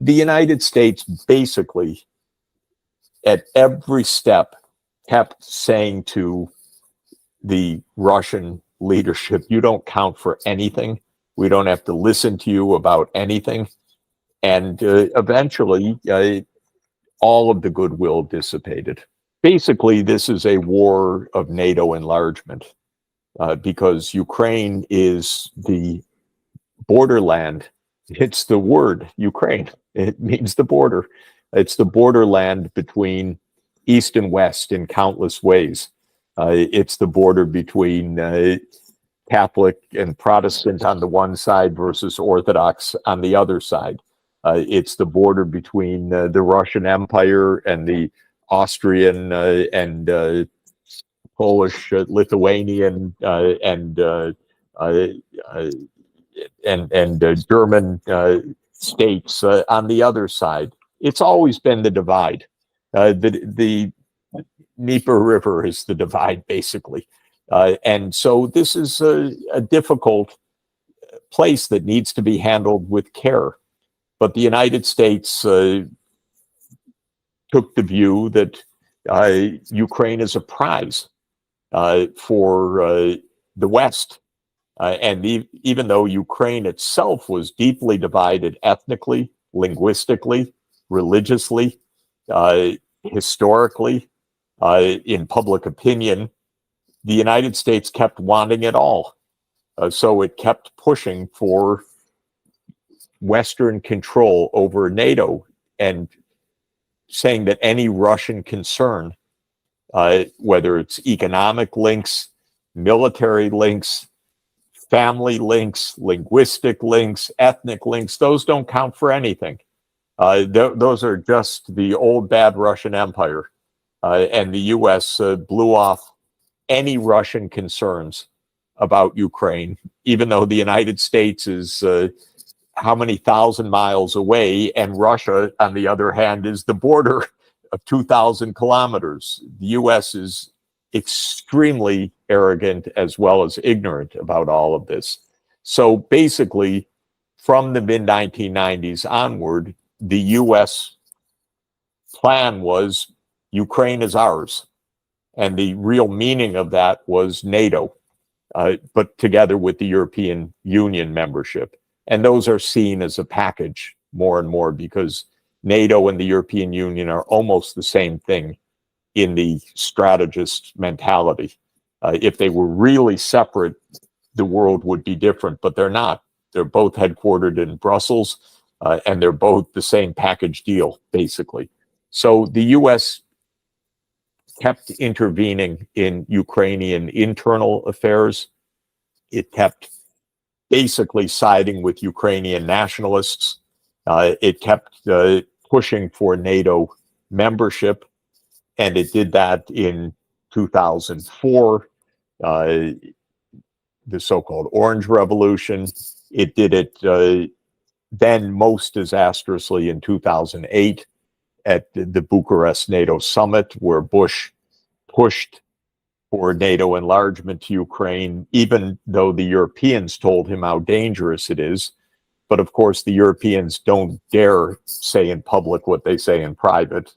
the United States basically at every step kept saying to the Russian leadership, you don't count for anything. We don't have to listen to you about anything. And eventually, all of the goodwill dissipated. Basically, this is a war of NATO enlargement because Ukraine is the borderland. It's the word Ukraine. It means the border. It's the borderland between East and West in countless ways. It's the border between Catholic and Protestant on the one side versus Orthodox on the other side. It's the border between the Russian Empire and the Austrian and Polish, Lithuanian, and German states on the other side. It's always been the divide. The Dnieper River is the divide, basically. And so this is a difficult place that needs to be handled with care. But the United States took the view that Ukraine is a prize for the West. And even though Ukraine itself was deeply divided ethnically, linguistically, religiously, historically, in public opinion, the United States kept wanting it all. So it kept pushing for Western control over NATO and saying that any Russian concern, whether it's economic links, military links, family links, linguistic links, ethnic links, those don't count for anything. Those are just the old bad Russian Empire. And the US blew off any Russian concerns about Ukraine, even though the United States is how many thousand miles away, and Russia, on the other hand, is the border of 2,000 kilometers. The US is extremely arrogant as well as ignorant about all of this. So basically, from the mid-1990s onward, the US plan was Ukraine is ours. And the real meaning of that was NATO, but together with the European Union membership. And those are seen as a package more and more because NATO and the European Union are almost the same thing in the strategist mentality. If they were really separate, the world would be different, but they're not. They're both headquartered in Brussels, and they're both the same package deal, basically. So the US kept intervening in Ukrainian internal affairs. It kept basically siding with Ukrainian nationalists. It kept pushing for NATO membership, and it did that in 2004, the so-called Orange Revolution. It did it then most disastrously in 2008 at the Bucharest NATO summit, where Bush pushed for NATO enlargement to Ukraine, even though the Europeans told him how dangerous it is. But of course, the Europeans don't dare say in public what they say in private.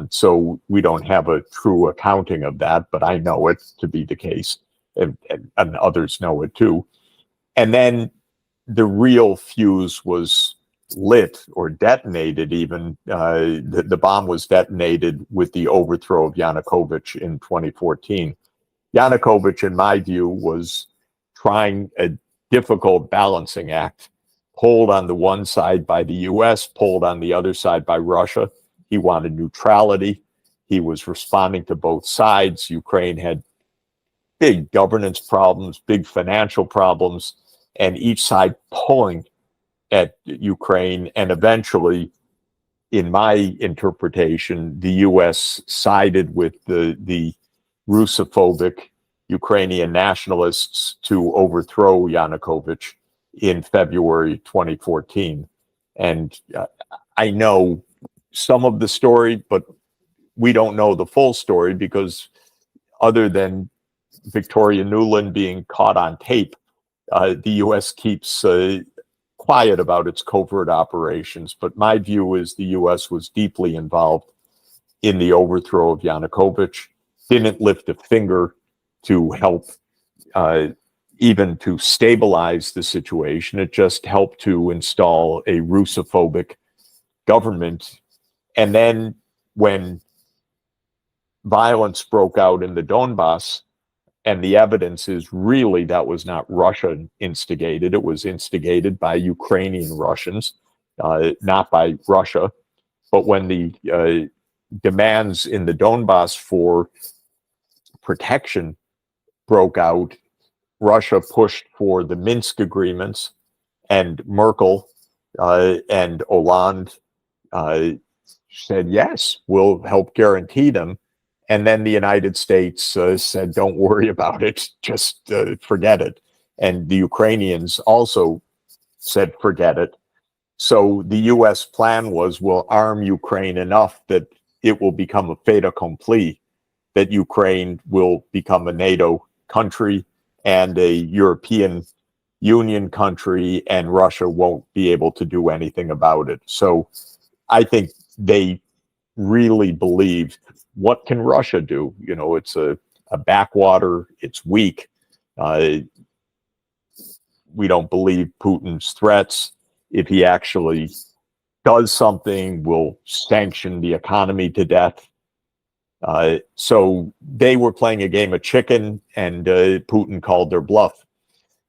So we don't have a true accounting of that, but I know it to be the case, and others know it too. And then the real fuse was lit or detonated even. The bomb was detonated with the overthrow of Yanukovych in 2014. Yanukovych, in my view, was trying a difficult balancing act, pulled on the one side by the US, pulled on the other side by Russia. He wanted neutrality. He was responding to both sides. Ukraine had big governance problems, big financial problems, and each side pulling at Ukraine. And eventually, in my interpretation, the US sided with the Russophobic Ukrainian nationalists to overthrow Yanukovych in February 2014. And I know some of the story, but we don't know the full story because other than Victoria Nuland being caught on tape, the US keeps quiet about its covert operations, but my view is the U.S. was deeply involved in the overthrow of Yanukovych, didn't lift a finger to help even to stabilize the situation. It just helped to install a Russophobic government. And then when violence broke out in the Donbass, and the evidence is really that was not Russia instigated. It was instigated by Ukrainian Russians, not by Russia. But when the demands in the Donbass for protection broke out, Russia pushed for the Minsk agreements, and Merkel and Hollande said, yes, we'll help guarantee them. And then the United States said, don't worry about it, just forget it. And the Ukrainians also said, forget it. So the US plan was, we'll arm Ukraine enough that it will become a fait accompli, that Ukraine will become a NATO country and a European Union country, and Russia won't be able to do anything about it. So I think they really believed, what can Russia do? You know, it's a backwater, it's weak. We don't believe Putin's threats. If he actually does something, we'll sanction the economy to death. So they were playing a game of chicken, and Putin called their bluff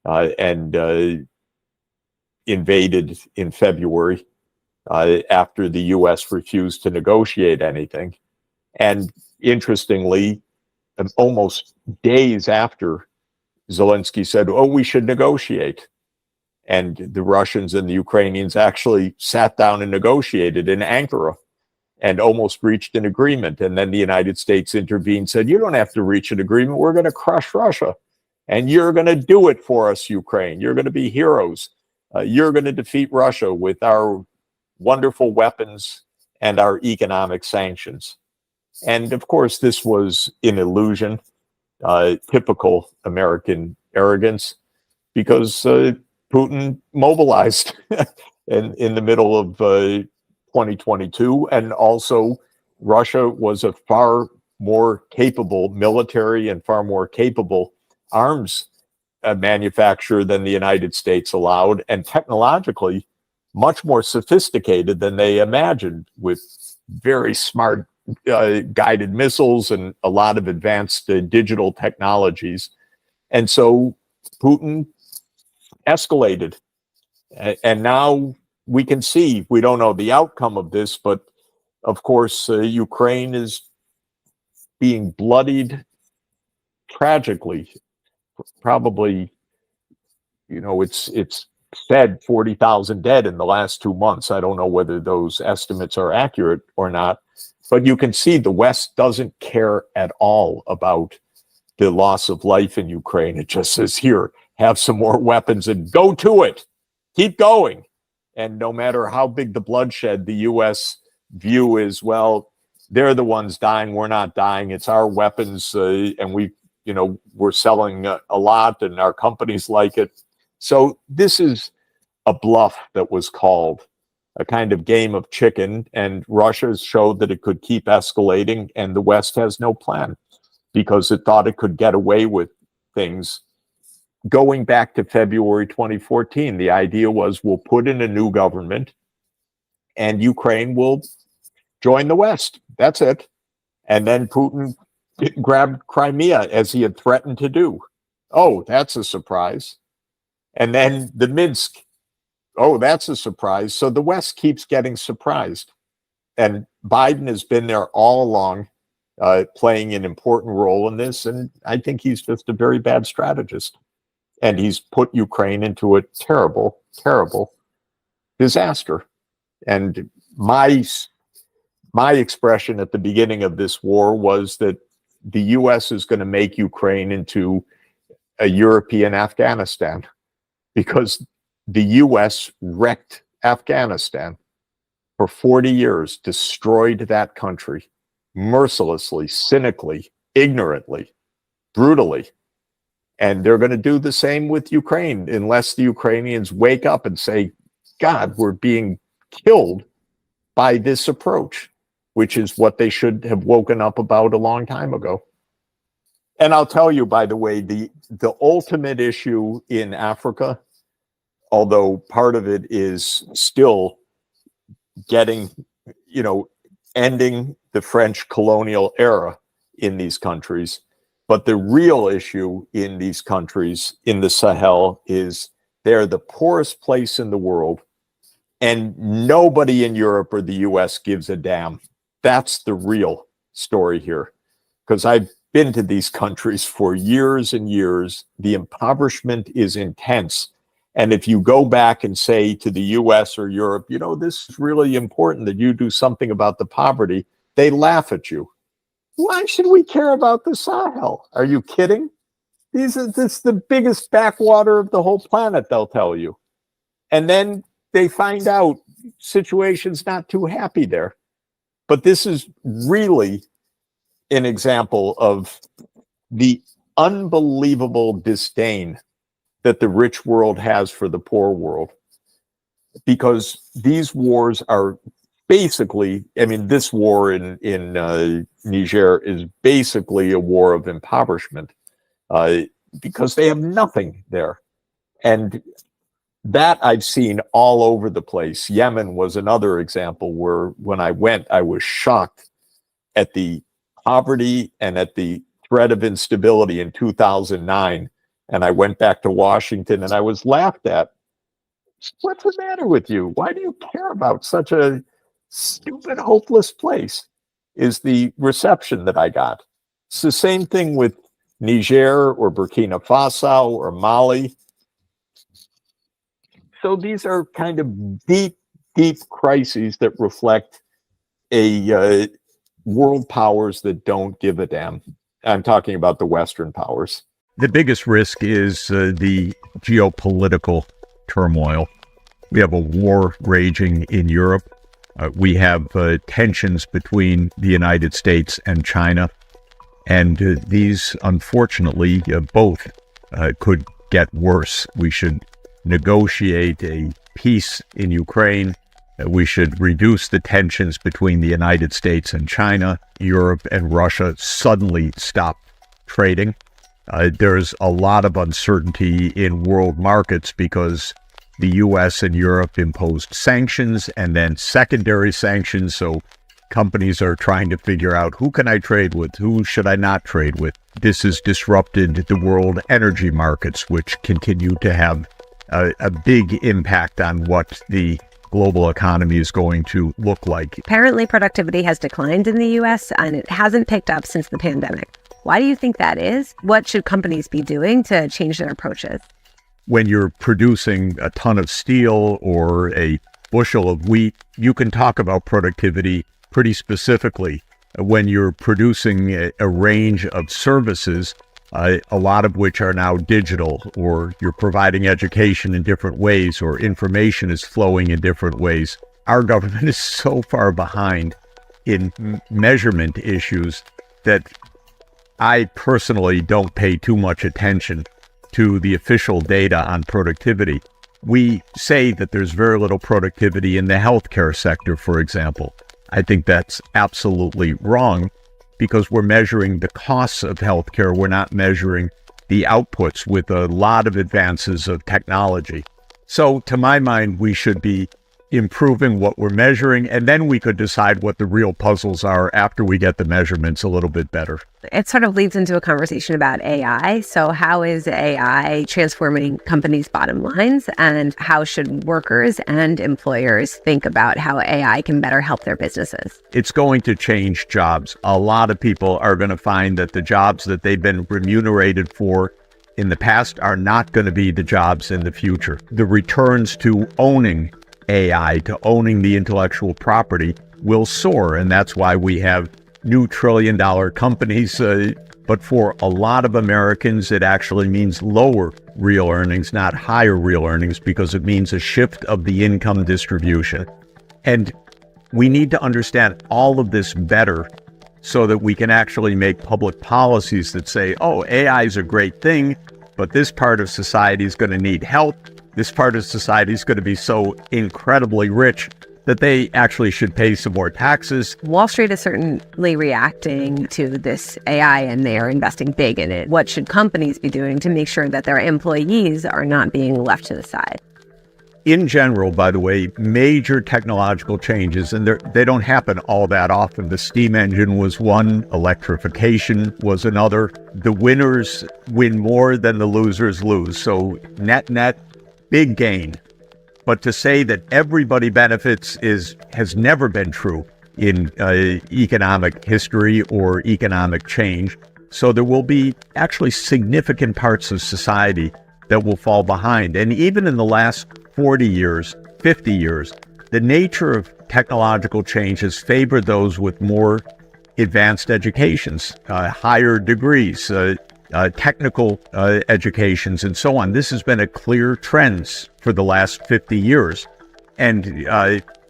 and invaded in February after the U.S. refused to negotiate anything. And interestingly, almost days after, Zelensky said, oh, we should negotiate. And the Russians and the Ukrainians actually sat down and negotiated in Ankara and almost reached an agreement. And then the United States intervened, said, you don't have to reach an agreement. We're going to crush Russia. And you're going to do it for us, Ukraine. You're going to be heroes. You're going to defeat Russia with our wonderful weapons and our economic sanctions. And of course, this was an illusion, typical American arrogance, because Putin mobilized in the middle of 2022. And also, Russia was a far more capable military and far more capable arms manufacturer than the United States allowed, and technologically much more sophisticated than they imagined, with very smart guided missiles and a lot of advanced digital technologies. And so Putin escalated. And now we can see, we don't know the outcome of this, but of course, Ukraine is being bloodied tragically. Probably, you know, it's said 40,000 dead in the last 2 months. I don't know whether those estimates are accurate or not, but you can see the West doesn't care at all about the loss of life in Ukraine. It just says, here, have some more weapons and go to it. Keep going. And no matter how big the bloodshed, the U.S. view is, well, they're the ones dying. We're not dying. It's our weapons. And we're selling a lot, and our companies like it. So this is a bluff that was called, a kind of game of chicken, and Russia showed that it could keep escalating, and the West has no plan because it thought it could get away with things. Going back to February 2014, the idea was, we'll put in a new government and Ukraine will join the West. That's it. And then Putin grabbed Crimea, as he had threatened to do. Oh, that's a surprise. And then the Minsk. Oh, that's a surprise. So the West keeps getting surprised. And Biden has been there all along, playing an important role in this. And I think he's just a very bad strategist. And he's put Ukraine into a terrible, terrible disaster. And my expression at the beginning of this war was that the U.S. is going to make Ukraine into a European Afghanistan, because the U.S. wrecked Afghanistan for 40 years, destroyed that country mercilessly, cynically, ignorantly, brutally. And they're going to do the same with Ukraine unless the Ukrainians wake up and say, God, we're being killed by this approach, which is what they should have woken up about a long time ago. And I'll tell you, by the way, the ultimate issue in Africa, although part of it is still getting, ending the French colonial era in these countries. But the real issue in these countries in the Sahel is they're the poorest place in the world, and nobody in Europe or the US gives a damn. That's the real story here. Because I've been to these countries for years and years. The impoverishment is intense. And if you go back and say to the US or Europe, this is really important that you do something about the poverty, they laugh at you. Why should we care about the Sahel? Are you kidding? This is the biggest backwater of the whole planet, they'll tell you. And then they find out situation's not too happy there. But this is really an example of the unbelievable disdain that the rich world has for the poor world. Because these wars are basically, this war in Niger is basically a war of impoverishment because they have nothing there. And that I've seen all over the place. Yemen was another example where when I went, I was shocked at the poverty and at the threat of instability in 2009. And I went back to Washington and I was laughed at. What's the matter with you? Why do you care about such a stupid, hopeless place? Is the reception that I got. It's the same thing with Niger or Burkina Faso or Mali. So these are kind of deep, deep crises that reflect a world powers that don't give a damn. I'm talking about the Western powers. The biggest risk is the geopolitical turmoil. We have a war raging in Europe. We have tensions between the United States and China. And these, unfortunately, both could get worse. We should negotiate a peace in Ukraine. We should reduce the tensions between the United States and China. Europe and Russia suddenly stop trading. There's a lot of uncertainty in world markets because the U.S. and Europe imposed sanctions and then secondary sanctions. So companies are trying to figure out, who can I trade with? Who should I not trade with? This has disrupted the world energy markets, which continue to have a big impact on what the global economy is going to look like. Apparently, productivity has declined in the U.S. and it hasn't picked up since the pandemic. Why do you think that is? What should companies be doing to change their approaches? When you're producing a ton of steel or a bushel of wheat, you can talk about productivity pretty specifically. When you're producing a range of services, a lot of which are now digital, or you're providing education in different ways, or information is flowing in different ways. Our government is so far behind in measurement issues that I personally don't pay too much attention to the official data on productivity. We say that there's very little productivity in the healthcare sector, for example. I think that's absolutely wrong, because we're measuring the costs of healthcare. We're not measuring the outputs with a lot of advances of technology. So to my mind, we should be improving what we're measuring, and then we could decide what the real puzzles are after we get the measurements a little bit better. It sort of leads into a conversation about AI. So how is AI transforming companies' bottom lines, and how should workers and employers think about how AI can better help their businesses? It's going to change jobs. A lot of people are going to find that the jobs that they've been remunerated for in the past are not going to be the jobs in the future. The returns to owning AI, to owning the intellectual property, will soar. And that's why we have new trillion-dollar companies. But for a lot of Americans, it actually means lower real earnings, not higher real earnings, because it means a shift of the income distribution. And we need to understand all of this better so that we can actually make public policies that say, oh, AI is a great thing, but this part of society is going to need help. this part of society is going to be so incredibly rich that they actually should pay some more taxes. Wall Street is certainly reacting to this AI and they are investing big in it. What should companies be doing to make sure that their employees are not being left to the side? In general, by the way, major technological changes, and they don't happen all that often. The steam engine was one, electrification was another. The winners win more than the losers lose. So net, big gain. But to say that everybody benefits has never been true in economic history or economic change. So there will be actually significant parts of society that will fall behind. And even in the last 40 years, 50 years, the nature of technological change has favored those with more advanced educations, higher degrees, technical educations, and so on. This has been a clear trend for the last 50 years. And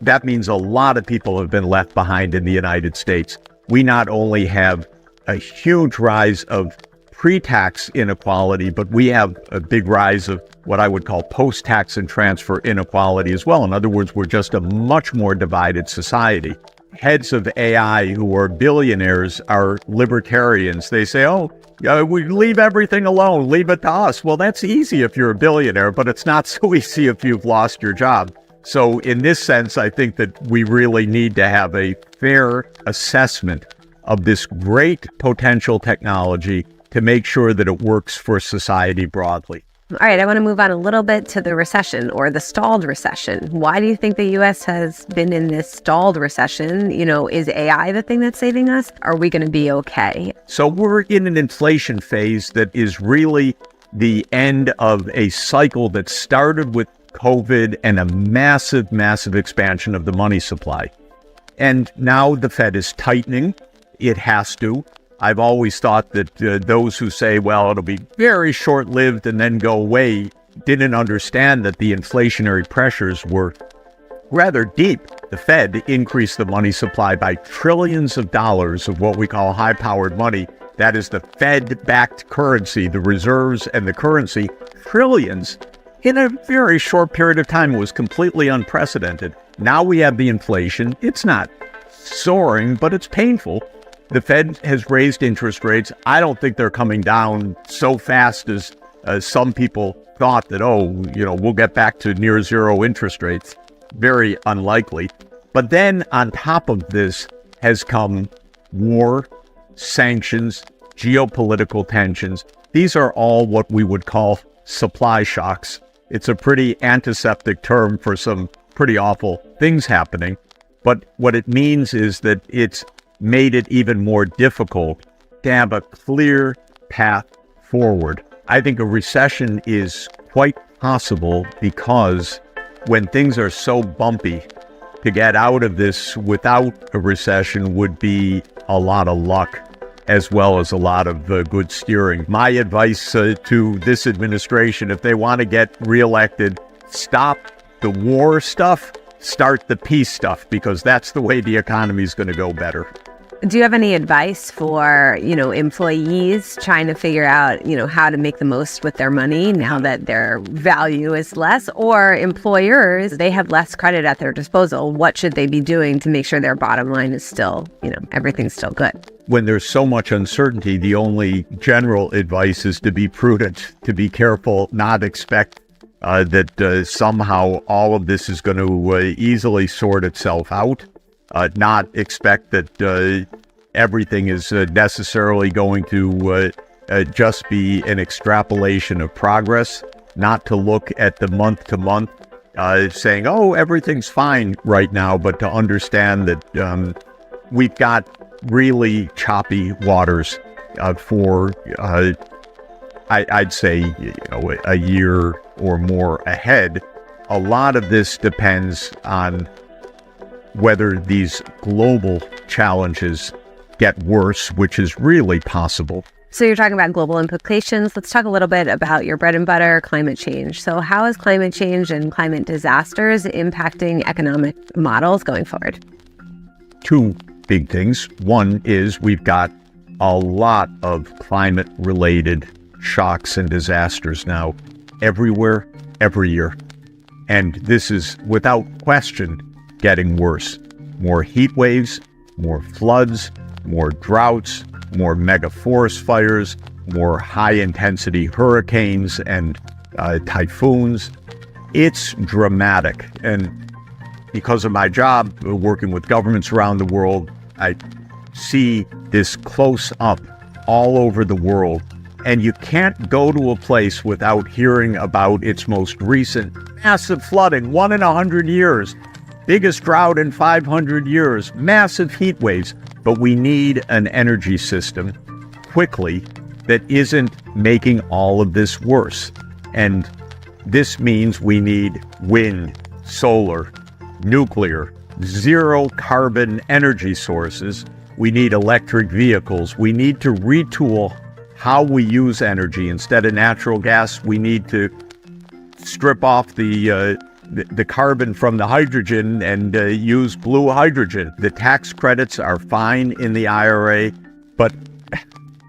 that means a lot of people have been left behind in the United States. We not only have a huge rise of pre-tax inequality, but we have a big rise of what I would call post-tax and transfer inequality as well. In other words, we're just a much more divided society. Heads of AI who are billionaires are libertarians. They say, we leave everything alone, leave it to us. Well, that's easy if you're a billionaire, but it's not so easy if you've lost your job. So in this sense, I think that we really need to have a fair assessment of this great potential technology to make sure that it works for society broadly. All right, I want to move on a little bit to the recession or the stalled recession. Why do you think the U.S. has been in this stalled recession? Is AI the thing that's saving us? Are we going to be okay? So we're in an inflation phase that is really the end of a cycle that started with COVID and a massive, massive expansion of the money supply. And now the Fed is tightening. It has to. I've always thought that those who say, well, it'll be very short-lived and then go away, didn't understand that the inflationary pressures were rather deep. The Fed increased the money supply by trillions of dollars of what we call high-powered money. That is the Fed-backed currency, the reserves and the currency, trillions in a very short period of time. It was completely unprecedented. Now we have the inflation. It's not soaring, but it's painful. The Fed has raised interest rates. I don't think they're coming down so fast as some people thought that, we'll get back to near zero interest rates. Very unlikely. But then on top of this has come war, sanctions, geopolitical tensions. These are all what we would call supply shocks. It's a pretty antiseptic term for some pretty awful things happening. But what it means is that it's made it even more difficult to have a clear path forward. I think a recession is quite possible because when things are so bumpy, to get out of this without a recession would be a lot of luck as well as a lot of good steering. My advice to this administration, if they want to get reelected, stop the war stuff, start the peace stuff, because that's the way the economy is going to go better. Do you have any advice for, employees trying to figure out, how to make the most with their money now that their value is less, or employers, they have less credit at their disposal? What should they be doing to make sure their bottom line is still, everything's still good? When there's so much uncertainty, the only general advice is to be prudent, to be careful, not expect that somehow all of this is going to easily sort itself out. Not expect that everything is necessarily going to just be an extrapolation of progress, not to look at the month to month saying, everything's fine right now, but to understand that we've got really choppy waters for, I'd say, a year or more ahead. A lot of this depends on whether these global challenges get worse, which is really possible. So you're talking about global implications. Let's talk a little bit about your bread and butter, climate change. So how is climate change and climate disasters impacting economic models going forward? Two big things. One is we've got a lot of climate-related shocks and disasters now everywhere, every year. And this is, without question, getting worse. More heat waves, more floods, more droughts, more mega forest fires, more high-intensity hurricanes and typhoons. It's dramatic. And because of my job, working with governments around the world, I see this close up all over the world. And you can't go to a place without hearing about its most recent massive flooding, 1 in 100 years, biggest drought in 500 years, massive heat waves. But we need an energy system quickly that isn't making all of this worse. And this means we need wind, solar, nuclear, zero carbon energy sources. We need electric vehicles. We need to retool how we use energy. Instead of natural gas, we need to strip off the carbon from the hydrogen and use blue hydrogen. The tax credits are fine in the IRA, but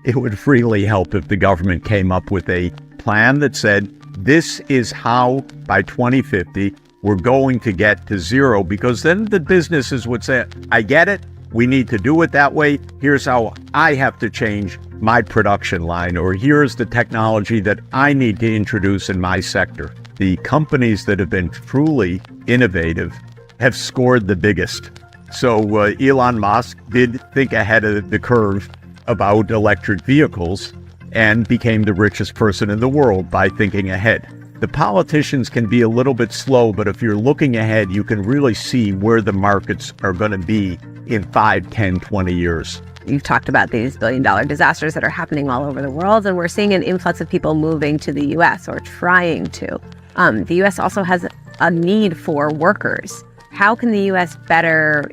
it would really help if the government came up with a plan that said, this is how by 2050 we're going to get to zero, because then the businesses would say, I get it. We need to do it that way. Here's how I have to change my production line, or here's the technology that I need to introduce in my sector. The companies that have been truly innovative have scored the biggest. So Elon Musk did think ahead of the curve about electric vehicles and became the richest person in the world by thinking ahead. The politicians can be a little bit slow, but if you're looking ahead, you can really see where the markets are going to be in 5, 10, 20 years. You've talked about these billion-dollar disasters that are happening all over the world, and we're seeing an influx of people moving to the U.S. or trying to. The U.S. also has a need for workers. How can the U.S. better,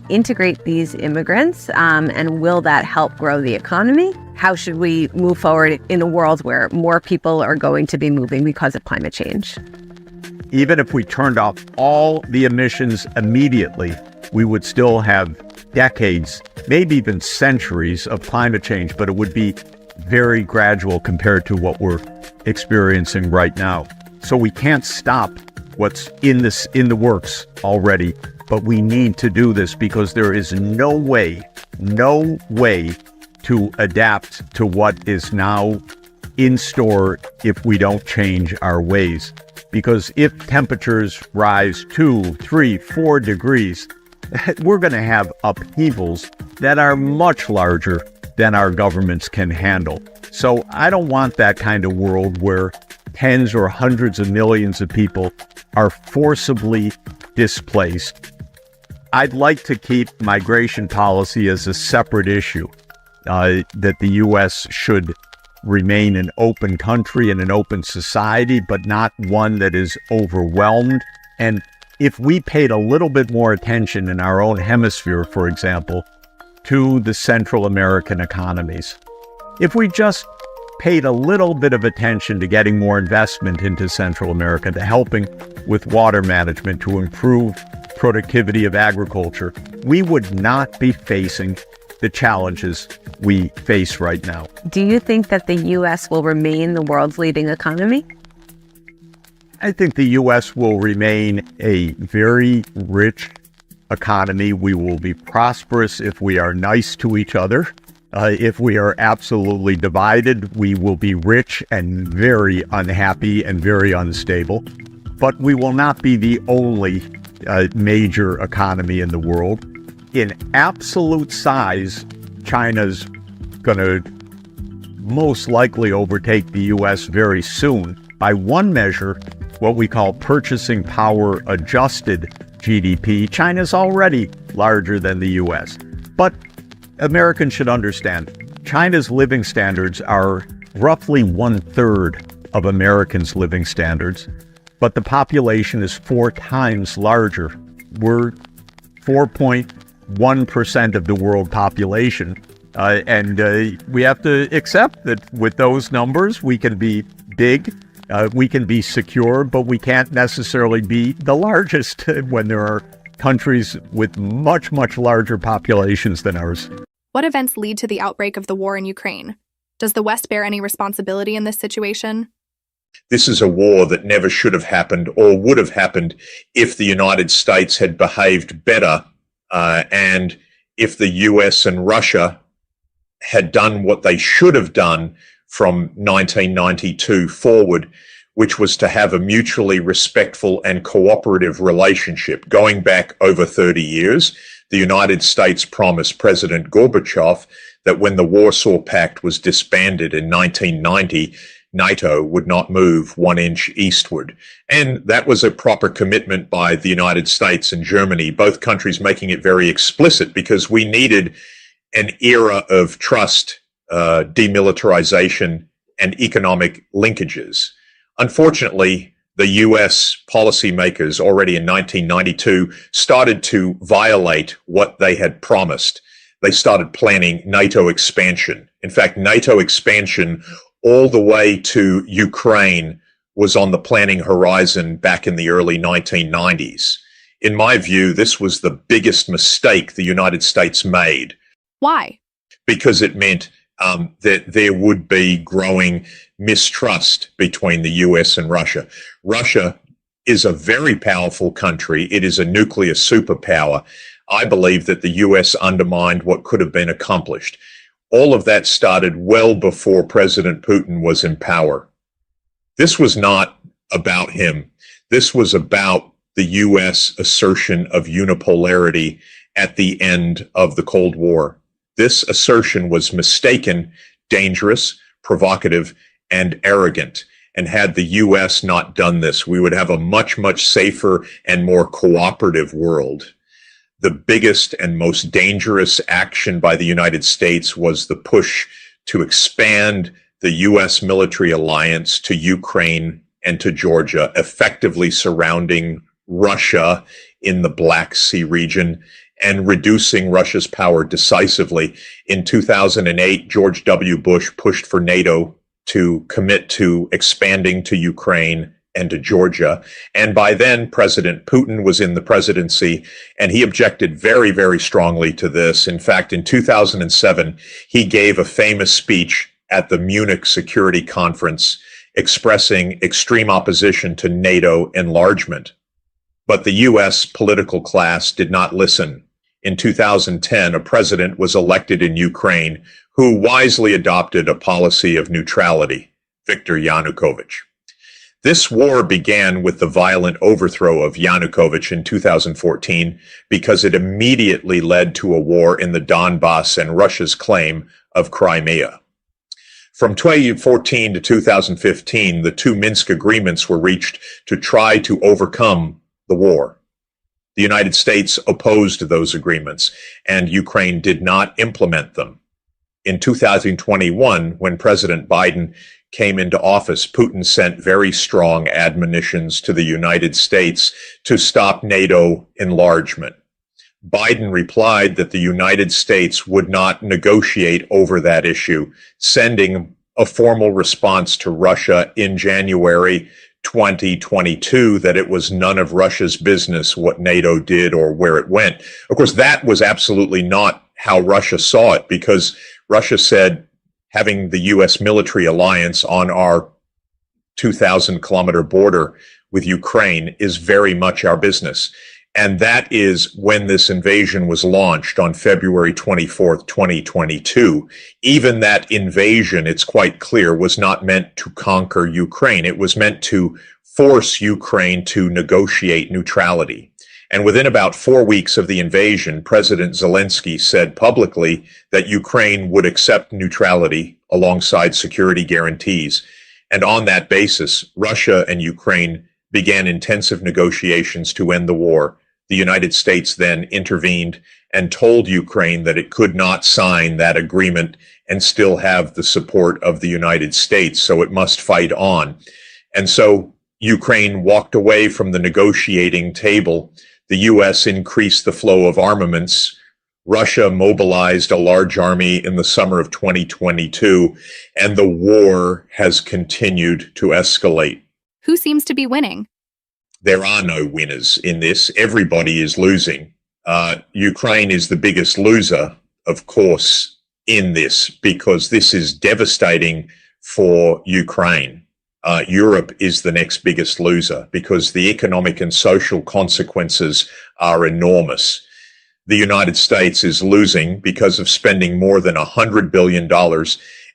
integrate these immigrants, and will that help grow the economy? How should we move forward in a world where more people are going to be moving because of climate change? Even if we turned off all the emissions immediately, we would still have decades, maybe even centuries of climate change, but it would be very gradual compared to what we're experiencing right now. So we can't stop what's in the works already, but we need to do this because there is no way to adapt to what is now in store if we don't change our ways. Because if temperatures rise 2, 3, 4 degrees, we're going to have upheavals that are much larger than our governments can handle. So I don't want that kind of world where tens or hundreds of millions of people are forcibly displaced. I'd like to keep migration policy as a separate issue, that the U.S. should remain an open country and an open society, but not one that is overwhelmed. And if we paid a little bit more attention in our own hemisphere, for example, to the Central American economies, if we just paid a little bit of attention to getting more investment into Central America, to helping with water management, to improve productivity of agriculture, we would not be facing the challenges we face right now. Do you think that the U.S. will remain the world's leading economy? I think the U.S. will remain a very rich economy. We will be prosperous if we are nice to each other. If we are absolutely divided, we will be rich and very unhappy and very unstable. But we will not be the only major economy in the world. In absolute size, China's going to most likely overtake the U.S. very soon. By one measure, what we call purchasing power adjusted GDP, China's already larger than the U.S. But Americans should understand, China's living standards are roughly 1/3 of Americans' living standards, but the population is 4 times larger. We're 4.1% of the world population, and we have to accept that with those numbers, we can be big, we can be secure, but we can't necessarily be the largest when there are countries with much, much larger populations than ours. What events lead to the outbreak of the war in Ukraine? Does the West bear any responsibility in this situation? This is a war that never should have happened or would have happened if the United States had behaved better, and if the US and Russia had done what they should have done from 1992 forward, which was to have a mutually respectful and cooperative relationship. Going back over 30 years, the United States promised President Gorbachev that when the Warsaw Pact was disbanded in 1990, NATO would not move 1 inch eastward. And that was a proper commitment by the United States and Germany, both countries making it very explicit, because we needed an era of trust, demilitarization, and economic linkages. Unfortunately, the U.S. policymakers already in 1992 started to violate what they had promised. They started planning NATO expansion. In fact, NATO expansion all the way to Ukraine was on the planning horizon back in the early 1990s. In my view, this was the biggest mistake the United States made. Why? Because it meant that there would be growing mistrust between the US and Russia. Russia is a very powerful country. It is a nuclear superpower. I believe that the US undermined what could have been accomplished. All of that started well before President Putin was in power. This was not about him. This was about the US assertion of unipolarity at the end of the Cold War. This assertion was mistaken, dangerous, provocative, and arrogant. And had the US not done this, we would have a much, much safer and more cooperative world. The biggest and most dangerous action by the United States was the push to expand the US military alliance to Ukraine and to Georgia, effectively surrounding Russia in the Black Sea region and reducing Russia's power decisively. In 2008, George W. Bush pushed for NATO to commit to expanding to Ukraine and to Georgia. And by then, President Putin was in the presidency, and he objected very, very strongly to this. In fact, in 2007, he gave a famous speech at the Munich Security Conference expressing extreme opposition to NATO enlargement. But the U.S. political class did not listen. In 2010, a president was elected in Ukraine who wisely adopted a policy of neutrality, Viktor Yanukovych. This war began with the violent overthrow of Yanukovych in 2014 because it immediately led to a war in the Donbass and Russia's claim of Crimea. From 2014 to 2015, the two Minsk agreements were reached to try to overcome the war. The United States opposed those agreements, and Ukraine did not implement them. In 2021, when President Biden came into office, Putin sent very strong admonitions to the United States to stop NATO enlargement. Biden replied that the United States would not negotiate over that issue, sending a formal response to Russia in January 2022 that it was none of Russia's business what NATO did or where it went. Of course, that was absolutely not how Russia saw it, because Russia said having the U.S. military alliance on our 2,000-kilometer border with Ukraine is very much our business. And that is when this invasion was launched on February 24th, 2022. Even that invasion, it's quite clear, was not meant to conquer Ukraine. It was meant to force Ukraine to negotiate neutrality. And within about 4 weeks of the invasion, President Zelensky said publicly that Ukraine would accept neutrality alongside security guarantees. And on that basis, Russia and Ukraine began intensive negotiations to end the war. The United States then intervened and told Ukraine that it could not sign that agreement and still have the support of the United States, so it must fight on. And so Ukraine walked away from the negotiating table. The U.S. increased the flow of armaments. Russia mobilized a large army in the summer of 2022, and the war has continued to escalate. Who seems to be winning? There are no winners in this. Everybody is losing. Ukraine is the biggest loser, of course, in this, because this is devastating for Ukraine. Europe is the next biggest loser because the economic and social consequences are enormous. The United States is losing because of spending more than $100 billion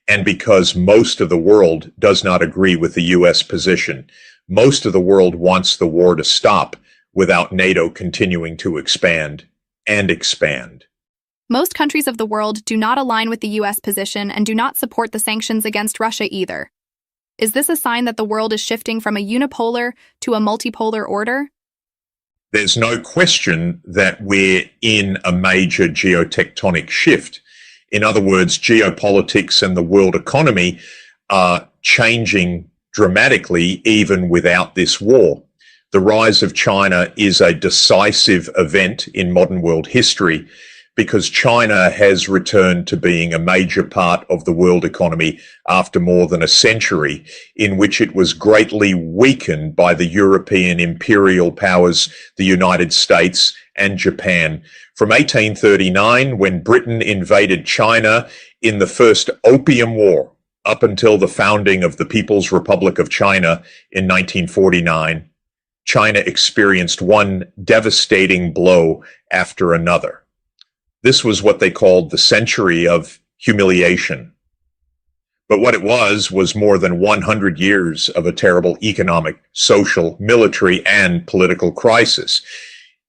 and because most of the world does not agree with the U.S. position. Most of the world wants the war to stop without NATO continuing to expand and expand. Most countries of the world do not align with the U.S. position and do not support the sanctions against Russia either. Is this a sign that the world is shifting from a unipolar to a multipolar order? There's no question that we're in a major geotectonic shift. In other words, geopolitics and the world economy are changing dramatically even without this war. The rise of China is a decisive event in modern world history because China has returned to being a major part of the world economy after more than a century, in which it was greatly weakened by the European imperial powers, the United States and Japan. From 1839, when Britain invaded China in the First Opium War, up until the founding of the People's Republic of China in 1949, China experienced one devastating blow after another. This was what they called the century of humiliation. But what it was more than 100 years of a terrible economic, social, military, and political crisis.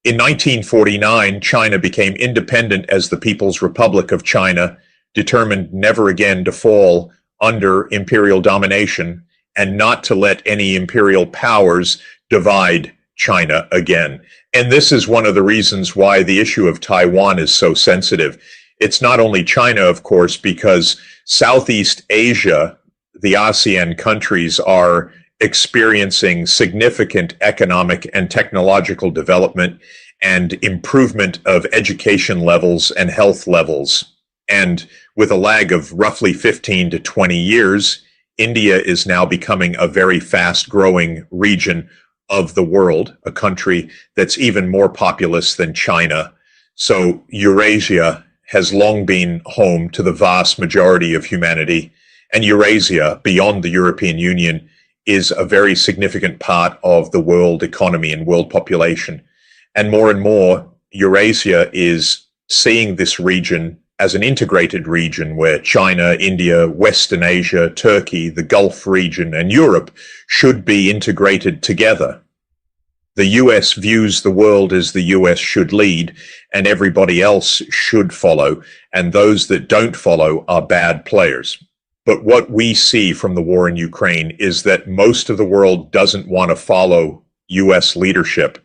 In 1949, China became independent as the People's Republic of China, determined never again to fall under imperial domination and not to let any imperial powers divide China again. And this is one of the reasons why the issue of Taiwan is so sensitive. It's not only China, of course, because Southeast Asia, the ASEAN countries, are experiencing significant economic and technological development and improvement of education levels and health levels. And with a lag of roughly 15 to 20 years, India is now becoming a very fast-growing region of the world, a country that's even more populous than China. So Eurasia has long been home to the vast majority of humanity, and Eurasia, beyond the European Union, is a very significant part of the world economy and world population. And more, Eurasia is seeing this region as an integrated region where China, India, Western Asia, Turkey, the Gulf region, and Europe should be integrated together. The US views the world as the US should lead, and everybody else should follow, and those that don't follow are bad players. But what we see from the war in Ukraine is that most of the world doesn't want to follow US leadership.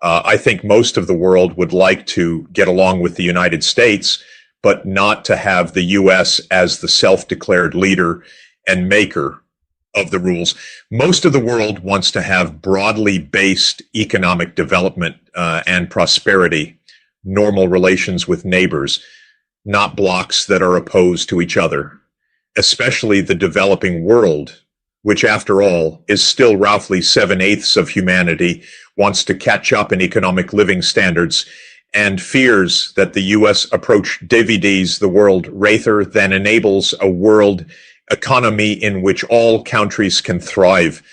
I think most of the world would like to get along with the United States, but not to have the US as the self-declared leader and maker of the rules. Most of the world wants to have broadly based economic development and prosperity, normal relations with neighbors, not blocs that are opposed to each other, especially the developing world, which after all is still roughly 7/8 of humanity, wants to catch up in economic living standards and fears that the U.S. approach DVDs the world rather than enables a world economy in which all countries can thrive.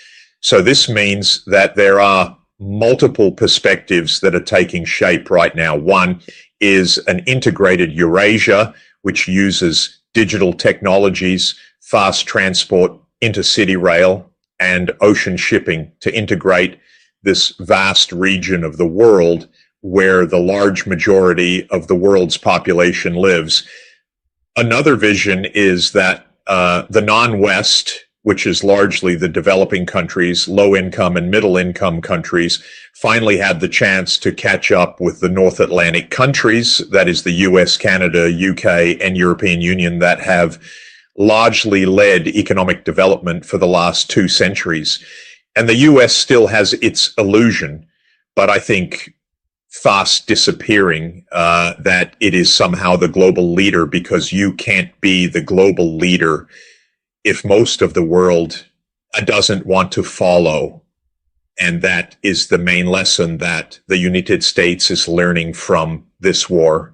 So this means that there are multiple perspectives that are taking shape right now. One is an integrated Eurasia, which uses digital technologies, fast transport, intercity rail, and ocean shipping to integrate this vast region of the world where the large majority of the world's population lives. Another vision is that the non-West, which is largely the developing countries, low-income and middle-income countries, finally had the chance to catch up with the North Atlantic countries, that is the US, Canada, UK, and European Union, that have largely led economic development for the last 2 centuries. And the US still has its illusion, but I think fast disappearing, that it is somehow the global leader, because you can't be the global leader if most of the world doesn't want to follow. And that is the main lesson that the United States is learning from this war.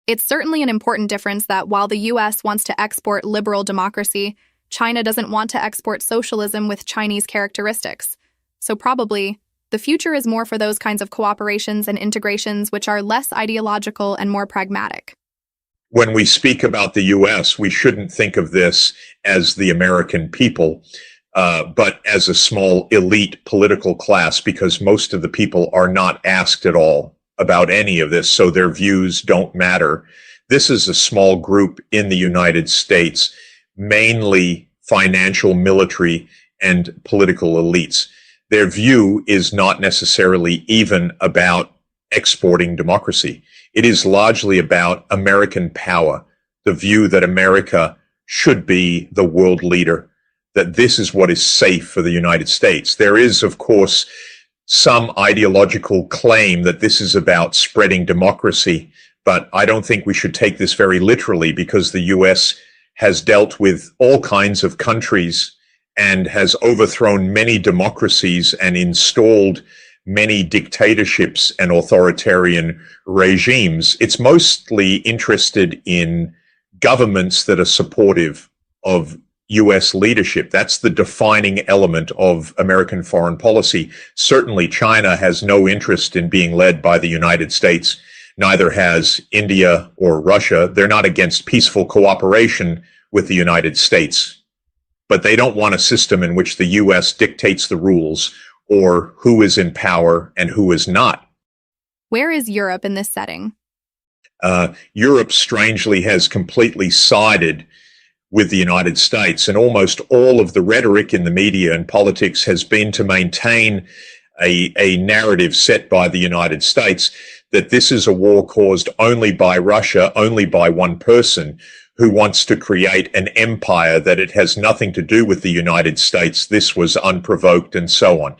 It's certainly an important difference that while the U.S. wants to export liberal democracy, China doesn't want to export socialism with Chinese characteristics. So probably, the future is more for those kinds of cooperations and integrations which are less ideological and more pragmatic. When we speak about the U.S., we shouldn't think of this as the American people, but as a small elite political class, because most of the people are not asked at all about any of this, so their views don't matter. This is a small group in the United States, mainly financial, military, and political elites. Their view is not necessarily even about exporting democracy. It is largely about American power, the view that America should be the world leader, that this is what is safe for the United States. There is, of course, some ideological claim that this is about spreading democracy, but I don't think we should take this very literally, because the U.S. has dealt with all kinds of countries and has overthrown many democracies and installed many dictatorships and authoritarian regimes. It's mostly interested in governments that are supportive of U.S. leadership. That's the defining element of American foreign policy. Certainly, China has no interest in being led by the United States. Neither has India or Russia. They're not against peaceful cooperation with the United States, but they don't want a system in which the U.S. dictates the rules or who is in power and who is not. Where is Europe in this setting? Europe, strangely, has completely sided with the United States, and almost all of the rhetoric in the media and politics has been to maintain a narrative set by the United States that this is a war caused only by Russia, only by one person who wants to create an empire, that it has nothing to do with the United States. This was unprovoked, and so on.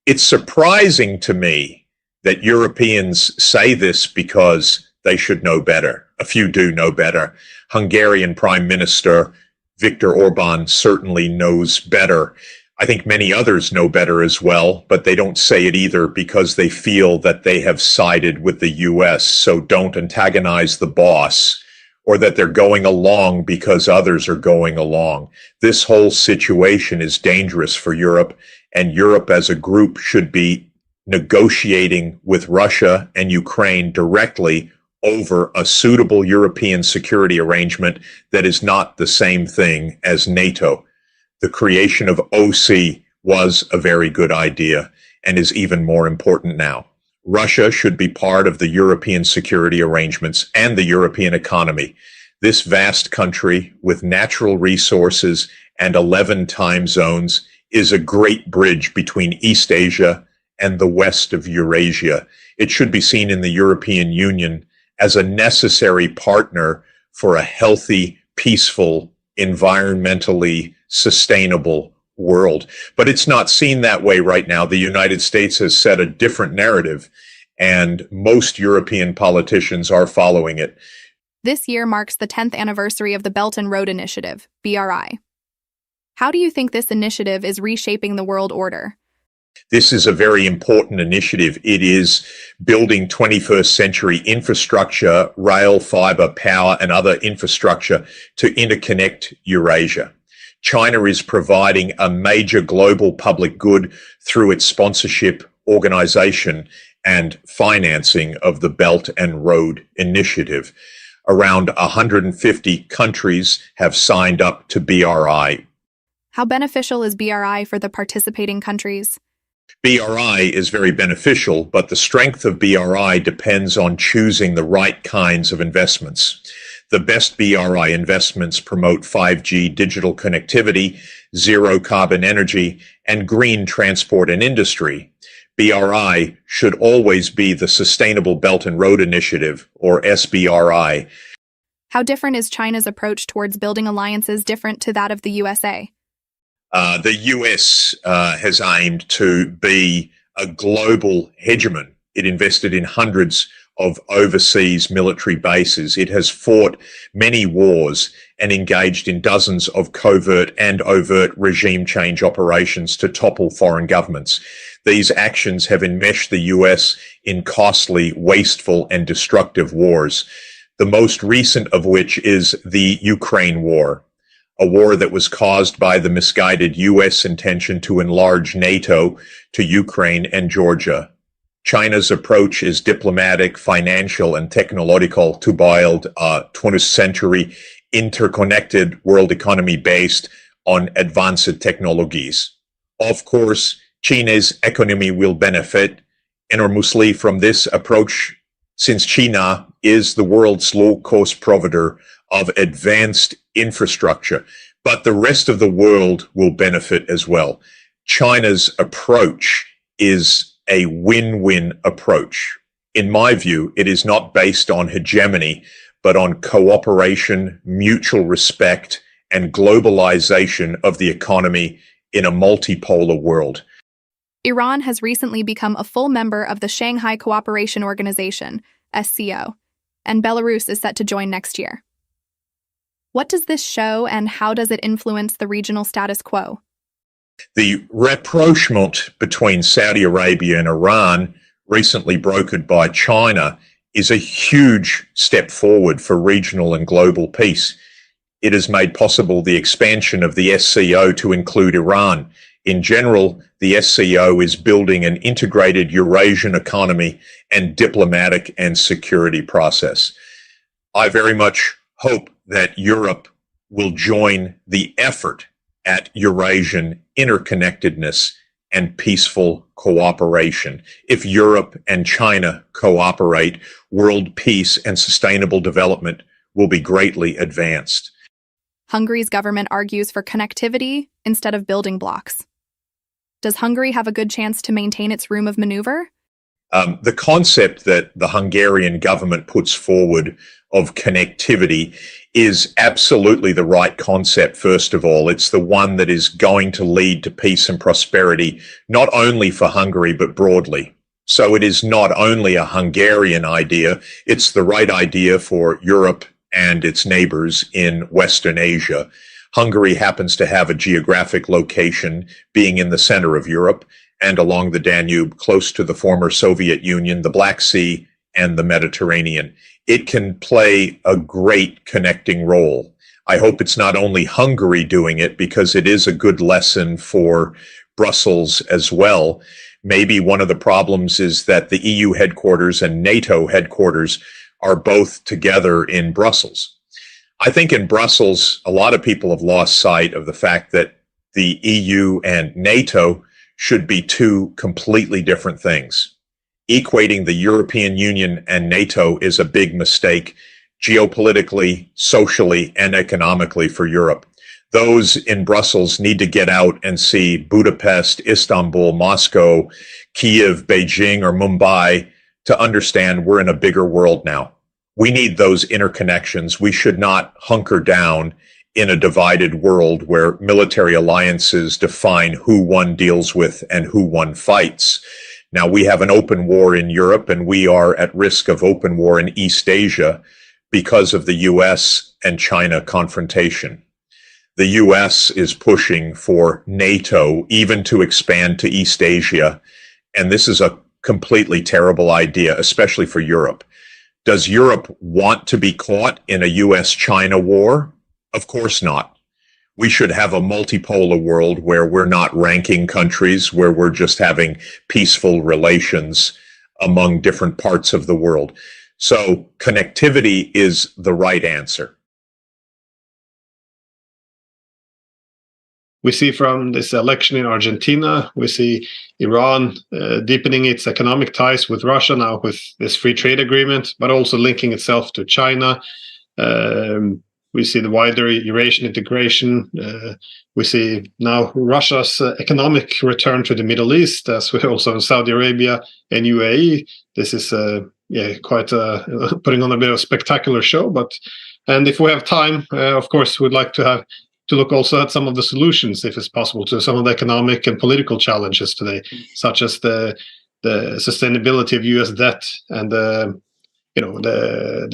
It's surprising to me that Europeans say this because they should know better. A few do know better. Hungarian Prime Minister Viktor Orban certainly knows better. I think many others know better as well, but they don't say it either because they feel that they have sided with the U.S. So don't antagonize the boss, or that they're going along because others are going along. This whole situation is dangerous for Europe, and Europe as a group should be negotiating with Russia and Ukraine directly over a suitable European security arrangement that is not the same thing as NATO. The creation of OC was a very good idea and is even more important now. Russia should be part of the European security arrangements and the European economy. This vast country with natural resources and 11 time zones is a great bridge between East Asia and the west of Eurasia. It should be seen in the European Union as a necessary partner for a healthy, peaceful, environmentally sustainable world. But it's not seen that way right now. The United States has set a different narrative, and most European politicians are following it. This year marks the 10th anniversary of the Belt and Road Initiative, BRI. How do you think this initiative is reshaping the world order? This is a very important initiative. It is building 21st century infrastructure, rail, fiber, power, and other infrastructure to interconnect Eurasia. China is providing a major global public good through its sponsorship, organization, and financing of the Belt and Road Initiative. Around 150 countries have signed up to BRI. How beneficial is BRI for the participating countries? BRI is very beneficial, but the strength of BRI depends on choosing the right kinds of investments. The best BRI investments promote 5G digital connectivity, zero carbon energy, and green transport and industry. BRI should always be the Sustainable Belt and Road Initiative, or SBRI. How different is China's approach towards building alliances different to that of the USA? The US has aimed to be a global hegemon. It invested in hundreds of overseas military bases. It has fought many wars and engaged in dozens of covert and overt regime change operations to topple foreign governments. These actions have enmeshed the US in costly, wasteful, and destructive wars, the most recent of which is the Ukraine war. a war that was caused by the misguided U.S. intention to enlarge NATO to Ukraine and Georgia. China's approach is diplomatic, financial, and technological to build a 20th century interconnected world economy based on advanced technologies. Of course, China's economy will benefit enormously from this approach since China is the world's low-cost provider of advanced infrastructure, but the rest of the world will benefit as well. China's approach is a win-win approach. In my view, it is not based on hegemony, but on cooperation, mutual respect, and globalization of the economy in a multipolar world. Iran has recently become a full member of the Shanghai Cooperation Organization, SCO, and Belarus is set to join next year. What does this show, and how does it influence the regional status quo? The rapprochement between Saudi Arabia and Iran, recently brokered by China, is a huge step forward for regional and global peace. It has made possible the expansion of the SCO to include Iran. In general, the SCO is building an integrated Eurasian economy and diplomatic and security process. I very much hope that Europe will join the effort at Eurasian interconnectedness and peaceful cooperation. If Europe and China cooperate, world peace and sustainable development will be greatly advanced. Hungary's government argues for connectivity instead of building blocks. Does Hungary have a good chance to maintain its room of maneuver? The concept that the Hungarian government puts forward of connectivity is absolutely the right concept, first of all. It's the one that is going to lead to peace and prosperity, not only for Hungary, but broadly. So it is not only a Hungarian idea, it's the right idea for Europe and its neighbors in Western Asia. Hungary happens to have a geographic location being in the center of Europe and along the Danube, close to the former Soviet Union, the Black Sea, and the Mediterranean. It can play a great connecting role. I hope it's not only Hungary doing it, because it is a good lesson for Brussels as well. Maybe one of the problems is that the EU headquarters and NATO headquarters are both together in Brussels. I think in Brussels, a lot of people have lost sight of the fact that the EU and NATO should be two completely different things. Equating the European Union and NATO is a big mistake, geopolitically, socially, and economically for Europe. Those in Brussels need to get out and see Budapest, Istanbul, Moscow, Kiev, Beijing, or Mumbai to understand we're in a bigger world now. We need those interconnections. We should not hunker down in a divided world where military alliances define who one deals with and who one fights. Now, we have an open war in Europe, and we are at risk of open war in East Asia because of the US and China confrontation. The US is pushing for NATO even to expand to East Asia, and this is a completely terrible idea, especially for Europe. Does Europe want to be caught in a US-China war? Of course not. We should have a multipolar world where we're not ranking countries, where we're just having peaceful relations among different parts of the world. So connectivity is the right answer. We see from this election in Argentina, we see Iran deepening its economic ties with Russia now with this free trade agreement, but also linking itself to China. We see the wider Eurasian integration. We see now Russia's economic return to the Middle East, as we also in Saudi Arabia and UAE. This is quite putting on a bit of a spectacular show. And if we have time, of course, we'd like to look also at some of the solutions, if it's possible, to some of the economic and political challenges today, such as the sustainability of U.S. debt and the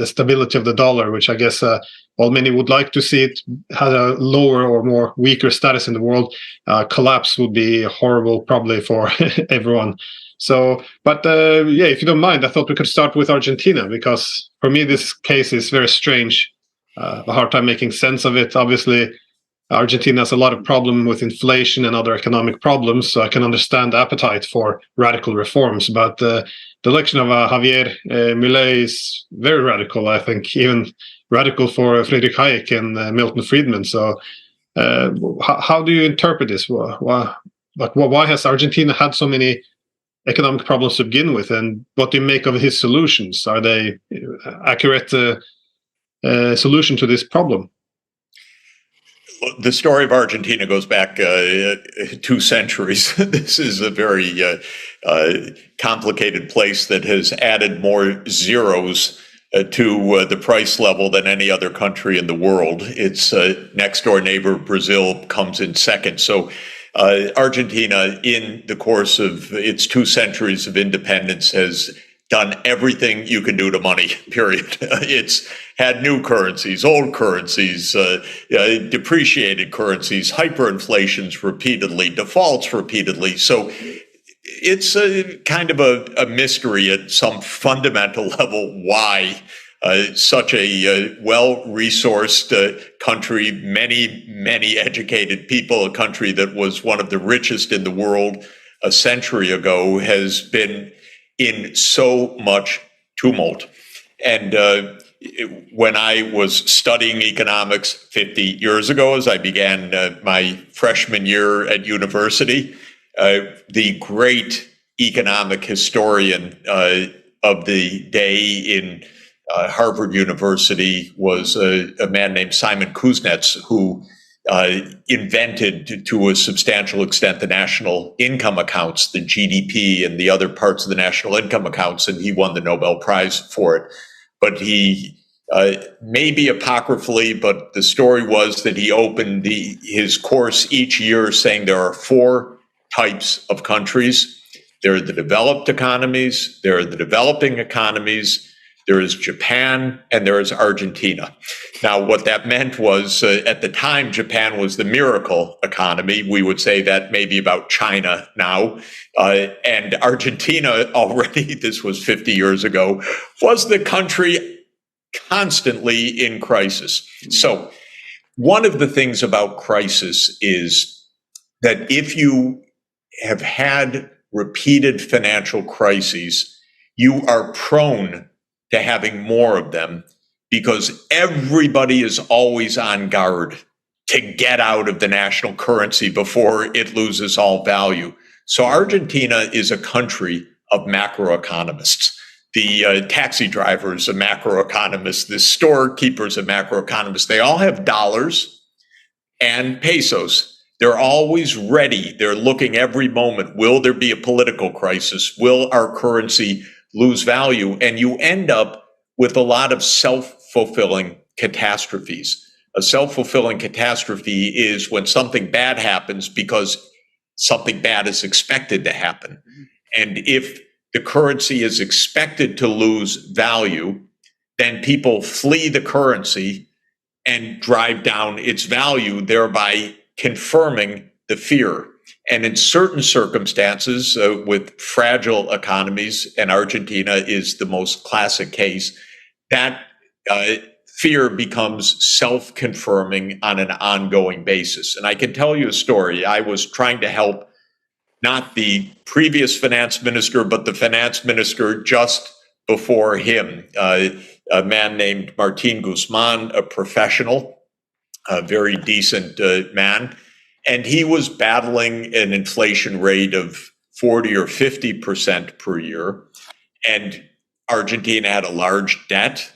stability of the dollar, which I guess while many would like to see it had a lower or more weaker status in the world, collapse would be horrible probably for everyone. So, if you don't mind, I thought we could start with Argentina, because for me this case is very strange. A hard time making sense of it. Obviously, Argentina has a lot of problem with inflation and other economic problems, so I can understand the appetite for radical reforms. But the election of Javier Milei is very radical, I think, even radical for Friedrich Hayek and Milton Friedman. So how do you interpret this? Why has Argentina had so many economic problems to begin with, and what do you make of his solutions? Are they accurate solution to this problem? The story of Argentina goes back 2 centuries. This is a very complicated place that has added more zeros to the price level than any other country in the world. Its next door neighbor, Brazil, comes in second. So Argentina, in the course of its 2 centuries of independence, has done everything you can do to money, period. It's had new currencies, old currencies, depreciated currencies, hyperinflations repeatedly, defaults repeatedly. So it's a kind of a mystery at some fundamental level why such a well-resourced country, many educated people, a country that was one of the richest in the world a century ago, has been in so much tumult. And when I was studying economics 50 years ago, as I began my freshman year at university, the great economic historian of the day in Harvard University was a man named Simon Kuznets, who invented to a substantial extent the national income accounts, the GDP and the other parts of the national income accounts, and he won the Nobel Prize for it. But he, maybe apocryphally, but the story was that he opened his course each year saying there are 4 types of countries. There are the developed economies, there are the developing economies, there is Japan, and there is Argentina. Now, what that meant was, at the time, Japan was the miracle economy. We would say that maybe about China now. And Argentina already, this was 50 years ago, was the country constantly in crisis. So one of the things about crisis is that if you have had repeated financial crises, you are prone to having more of them because everybody is always on guard to get out of the national currency before it loses all value. So Argentina is a country of macroeconomists. The taxi drivers are macroeconomists, the storekeepers are macroeconomists. They all have dollars and pesos. They're always ready. They're looking every moment. Will there be a political crisis? Will our currency lose value? And you end up with a lot of self-fulfilling catastrophes. A self-fulfilling catastrophe is when something bad happens because something bad is expected to happen. And if the currency is expected to lose value, then people flee the currency and drive down its value, thereby confirming the fear. And in certain circumstances, with fragile economies, and Argentina is the most classic case, that fear becomes self-confirming on an ongoing basis. And I can tell you a story. I was trying to help not the previous finance minister, but the finance minister just before him, a man named Martin Guzman, a professional, a very decent man. And he was battling an inflation rate of 40 or 50% per year. And Argentina had a large debt,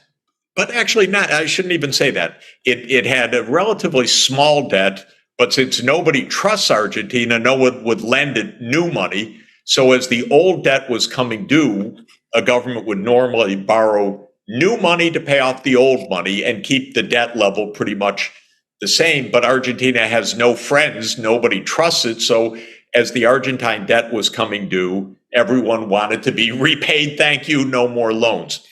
but actually not, I shouldn't even say that. It had a relatively small debt, but since nobody trusts Argentina, no one would lend it new money. So as the old debt was coming due, a government would normally borrow new money to pay off the old money and keep the debt level pretty much the same. But Argentina has no friends, nobody trusts it. So as the Argentine debt was coming due, everyone wanted to be repaid. Thank you, no more loans.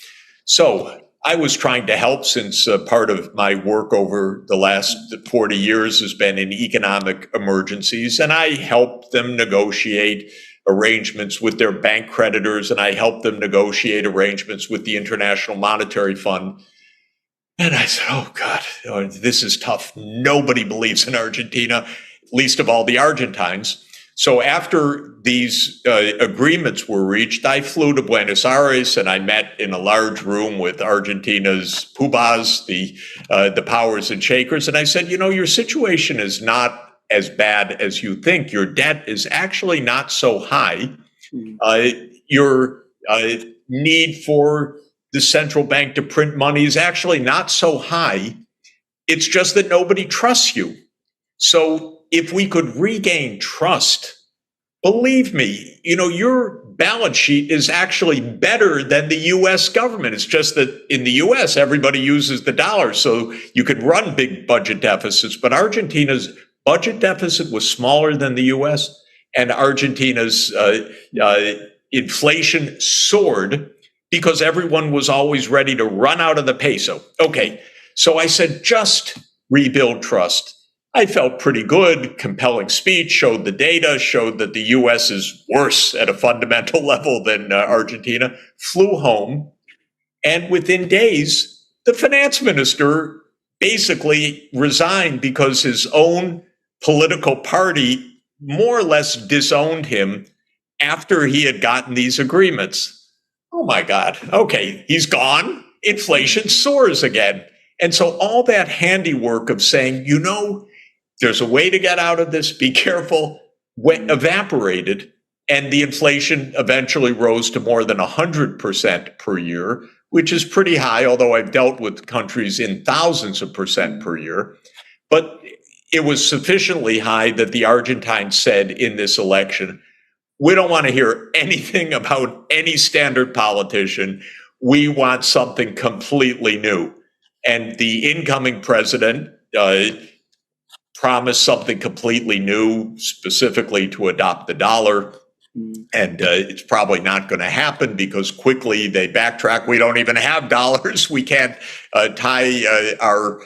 So I was trying to help, since part of my work over the last 40 years has been in economic emergencies, and I helped them negotiate arrangements with their bank creditors, and I helped them negotiate arrangements with the International Monetary Fund. And I said, oh, God, this is tough. Nobody believes in Argentina, least of all the Argentines. So after these agreements were reached, I flew to Buenos Aires and I met in a large room with Argentina's PUBAs, the powers and shakers. And I said, your situation is not as bad as you think. Your debt is actually not so high. Your need for the central bank to print money is actually not so high. It's just that nobody trusts you. So if we could regain trust, believe me, your balance sheet is actually better than the US government. It's just that in the US, everybody uses the dollar, so you could run big budget deficits. But Argentina's budget deficit was smaller than the US, and Argentina's inflation soared because everyone was always ready to run out of the peso. Okay, so I said, just rebuild trust. I felt pretty good. Compelling speech, showed the data, showed that the US is worse at a fundamental level than Argentina. Flew home, and within days, the finance minister basically resigned because his own political party more or less disowned him after he had gotten these agreements. Oh my God. Okay, he's gone. Inflation soars again. And so all that handiwork of saying, there's a way to get out of this, be careful, evaporated. And the inflation eventually rose to more than 100% per year, which is pretty high, although I've dealt with countries in thousands of percent per year. But it was sufficiently high that the Argentines said in this election, we don't want to hear anything about any standard politician. We want something completely new. And the incoming president promised something completely new, specifically to adopt the dollar. And it's probably not going to happen because quickly they backtrack. We don't even have dollars. We can't tie our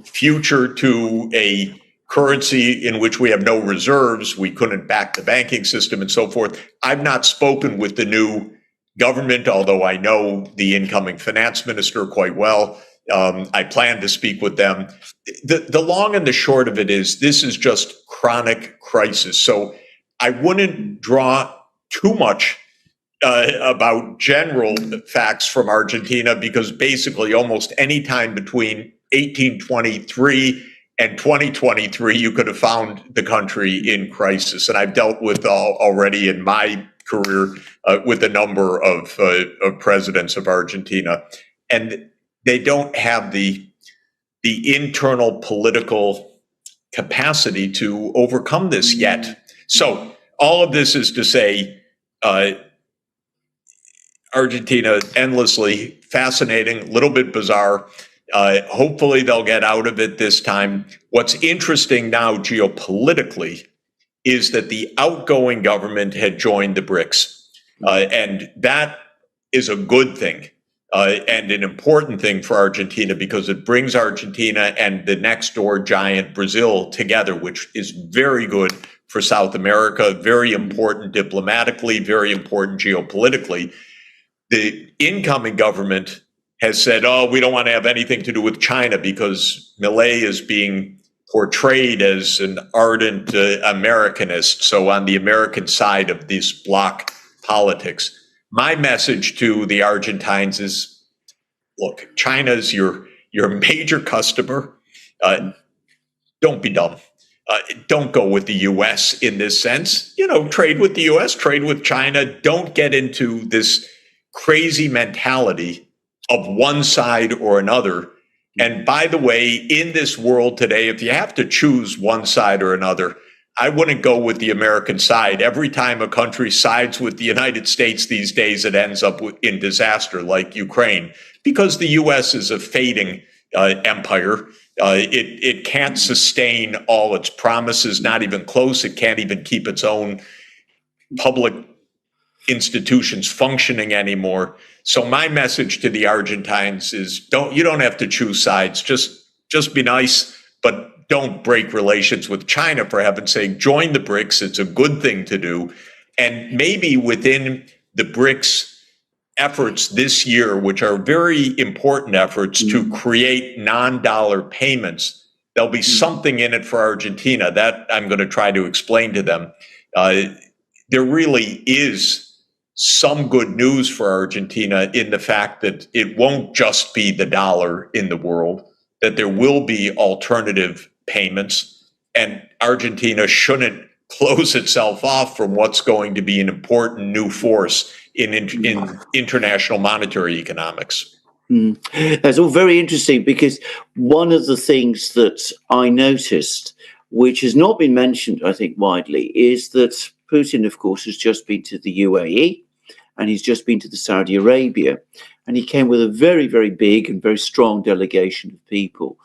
future to a currency in which we have no reserves. We couldn't back the banking system and so forth. I've not spoken with the new government, although I know the incoming finance minister quite well. I plan to speak with them. The long and the short of it is this is just chronic crisis. So I wouldn't draw too much about general facts from Argentina because basically almost any time between 1823 and 2023, you could have found the country in crisis. And I've dealt with already in my career with a number of presidents of Argentina. And they don't have the internal political capacity to overcome this yet. So all of this is to say, Argentina, endlessly fascinating, a little bit bizarre. Hopefully they'll get out of it this time. What's interesting now geopolitically is that the outgoing government had joined the BRICS. And that is a good thing and an important thing for Argentina because it brings Argentina and the next door giant Brazil together, which is very good for South America, very important diplomatically, very important geopolitically. The incoming government has said, we don't want to have anything to do with China because Milei is being portrayed as an ardent Americanist. So on the American side of this bloc politics, my message to the Argentines is, look, China's your major customer. Don't be dumb. Don't go with the U.S. in this sense. Trade with the U.S., trade with China. Don't get into this crazy mentality of one side or another. And by the way, in this world today, if you have to choose one side or another, I wouldn't go with the American side. Every time a country sides with the United States these days, it ends up in disaster like Ukraine, because the U.S. is a fading empire. It can't sustain all its promises, not even close. It can't even keep its own public institutions functioning anymore. So my message to the Argentines is you don't have to choose sides. Just be nice, but don't break relations with China, for heaven's sake. Join the BRICS. It's a good thing to do. And maybe within the BRICS efforts this year, which are very important efforts to create non-dollar payments. There'll be something in it for Argentina that I'm going to try to explain to them. There really is some good news for Argentina in the fact that it won't just be the dollar in the world, that there will be alternative payments, and Argentina shouldn't close itself off from what's going to be an important new force in international monetary economics. That's all very interesting, because one of the things that I noticed, which has not been mentioned, I think, widely, is that Putin, of course, has just been to the UAE and he's just been to the Saudi Arabia, and he came with a very, very big and very strong delegation of people.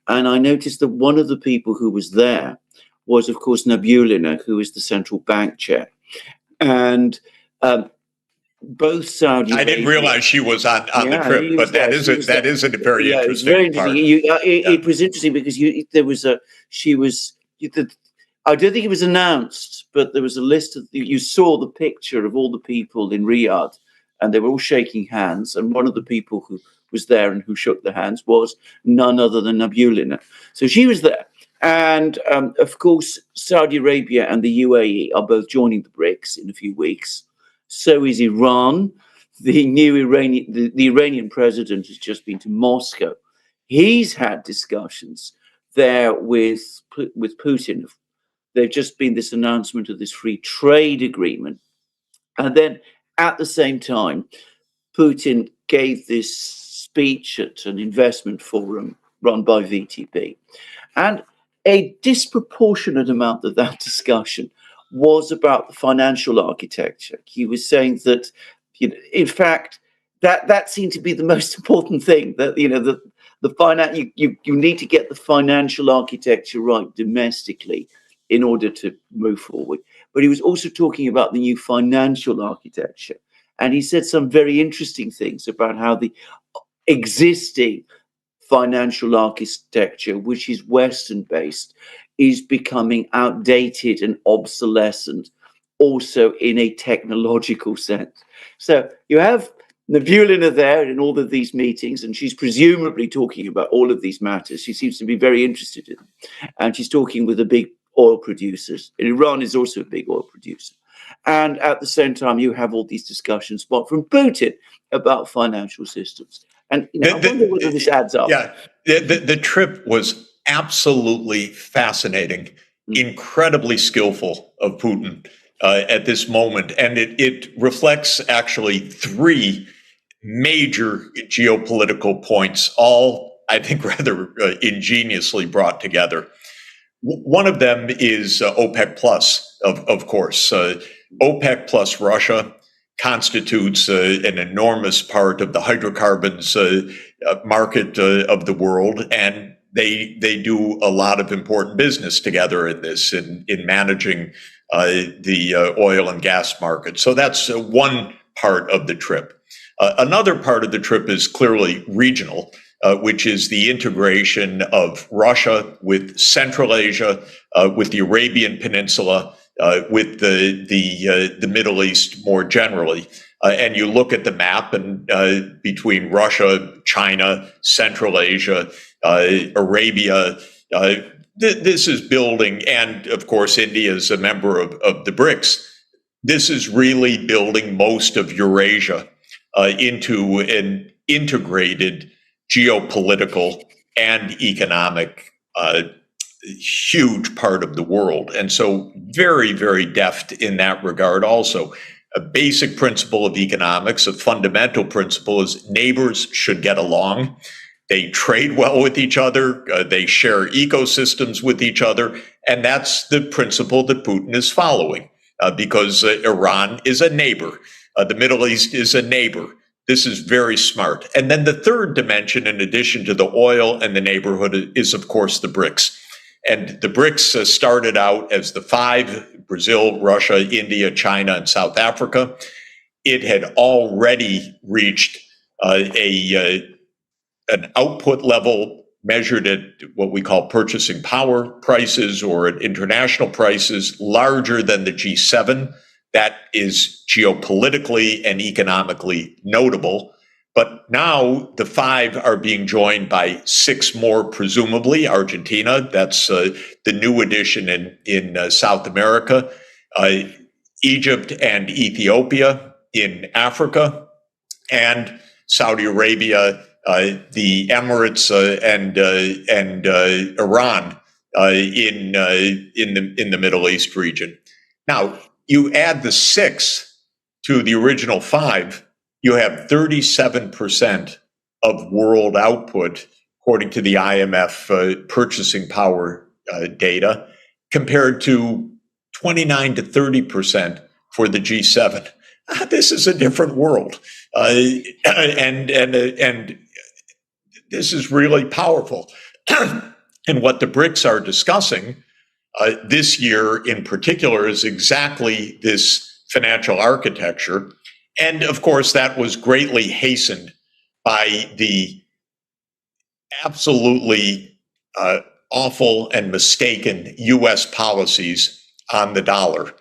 And I noticed that one of the people who was there was, of course, Nabulina, who is the central bank chair. And both Saudi Arabia, I didn't realize she was on the trip, but that is a very interesting it's very interesting part. It was interesting because I don't think it was announced, but there was a list of, you saw the picture of all the people in Riyadh, and they were all shaking hands. And one of the people who was there and who shook their hands was none other than Nabulina. So she was there. And of course, Saudi Arabia and the UAE are both joining the BRICS in a few weeks. So is Iran. The Iranian president has just been to Moscow. He's had discussions there with Putin. There's just been this announcement of this free trade agreement. And then at the same time, Putin gave this speech at an investment forum run by VTB. And a disproportionate amount of that discussion was about the financial architecture. He was saying that, in fact, that seemed to be the most important thing, that, you need to get the financial architecture right domestically in order to move forward. But he was also talking about the new financial architecture. And he said some very interesting things about how the existing financial architecture, which is Western-based, is becoming outdated and obsolescent, also in a technological sense. So you have Nabulina there in all of these meetings, and she's presumably talking about all of these matters. She seems to be very interested in them. And she's talking with the big oil producers. And Iran is also a big oil producer. And at the same time, you have all these discussions from Putin about financial systems. And I wonder whether this adds up. Yeah, the trip was absolutely fascinating, incredibly skillful of Putin at this moment. And it reflects actually three major geopolitical points, all, I think, rather ingeniously brought together. One of them is OPEC Plus, of course. OPEC plus Russia constitutes an enormous part of the hydrocarbons market of the world, and they do a lot of important business together in this, in managing the oil and gas market. So that's one part of the trip. Another part of the trip is clearly regional, which is the integration of Russia with Central Asia, with the Arabian Peninsula, with the Middle East more generally. And you look at the map, and between Russia, China, Central Asia, Arabia, this is building, and of course, India is a member of the BRICS. This is really building most of Eurasia into an integrated geopolitical and economic huge part of the world. And so very, very deft in that regard also. A basic principle of economics, a fundamental principle, is neighbors should get along. They trade well with each other. They share ecosystems with each other. And that's the principle that Putin is following because Iran is a neighbor. The Middle East is a neighbor. This is very smart. And then the third dimension, in addition to the oil and the neighborhood, is, of course, the BRICS. And the BRICS started out as the five: Brazil, Russia, India, China, and South Africa. It had already reached an output level measured at what we call purchasing power prices, or at international prices, larger than the G7 That is geopolitically and economically notable. But now the 5 are being joined by 6 more, presumably. Argentina, that's the new addition in South America. Egypt and Ethiopia in Africa, and Saudi Arabia, the Emirates, and Iran in the Middle East region. Now, you add the 6 to the original 5, you have 37% of world output, according to the IMF purchasing power data, compared to 29 to 30% for the G7. This is a different world, and this is really powerful. And what the BRICS are discussing this year in particular is exactly this financial architecture. And of course, that was greatly hastened by the absolutely awful and mistaken U.S. policies on the dollar.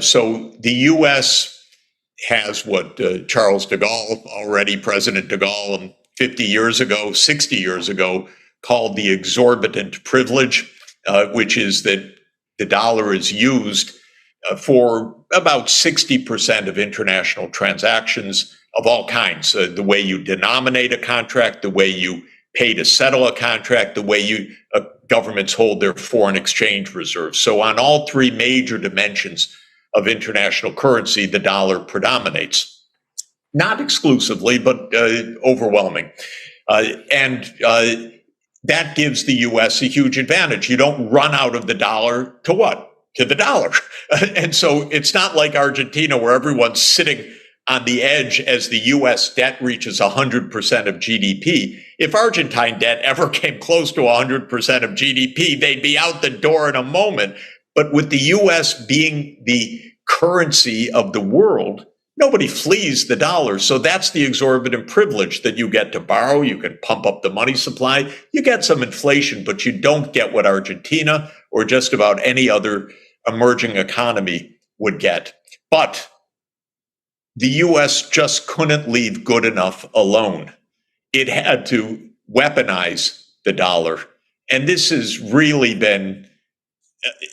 So the U.S. has what Charles de Gaulle, President de Gaulle, 50 years ago, 60 years ago, called the exorbitant privilege, which is that the dollar is used for about 60% of international transactions of all kinds. The way you denominate a contract, the way you pay to settle a contract, the way governments hold their foreign exchange reserves. So on all 3 major dimensions of international currency, the dollar predominates. Not exclusively, but overwhelming. And that gives the U.S. a huge advantage. You don't run out of the dollar to what? To the dollar. And so it's not like Argentina where everyone's sitting on the edge as the U.S. debt reaches 100% of GDP. If Argentine debt ever came close to 100% of GDP, they'd be out the door in a moment. But with the U.S. being the currency of the world, nobody flees the dollar. So that's the exorbitant privilege that you get to borrow. You can pump up the money supply. You get some inflation, but you don't get what Argentina or just about any other emerging economy would get. But the U.S. just couldn't leave good enough alone. It had to weaponize the dollar. And this has really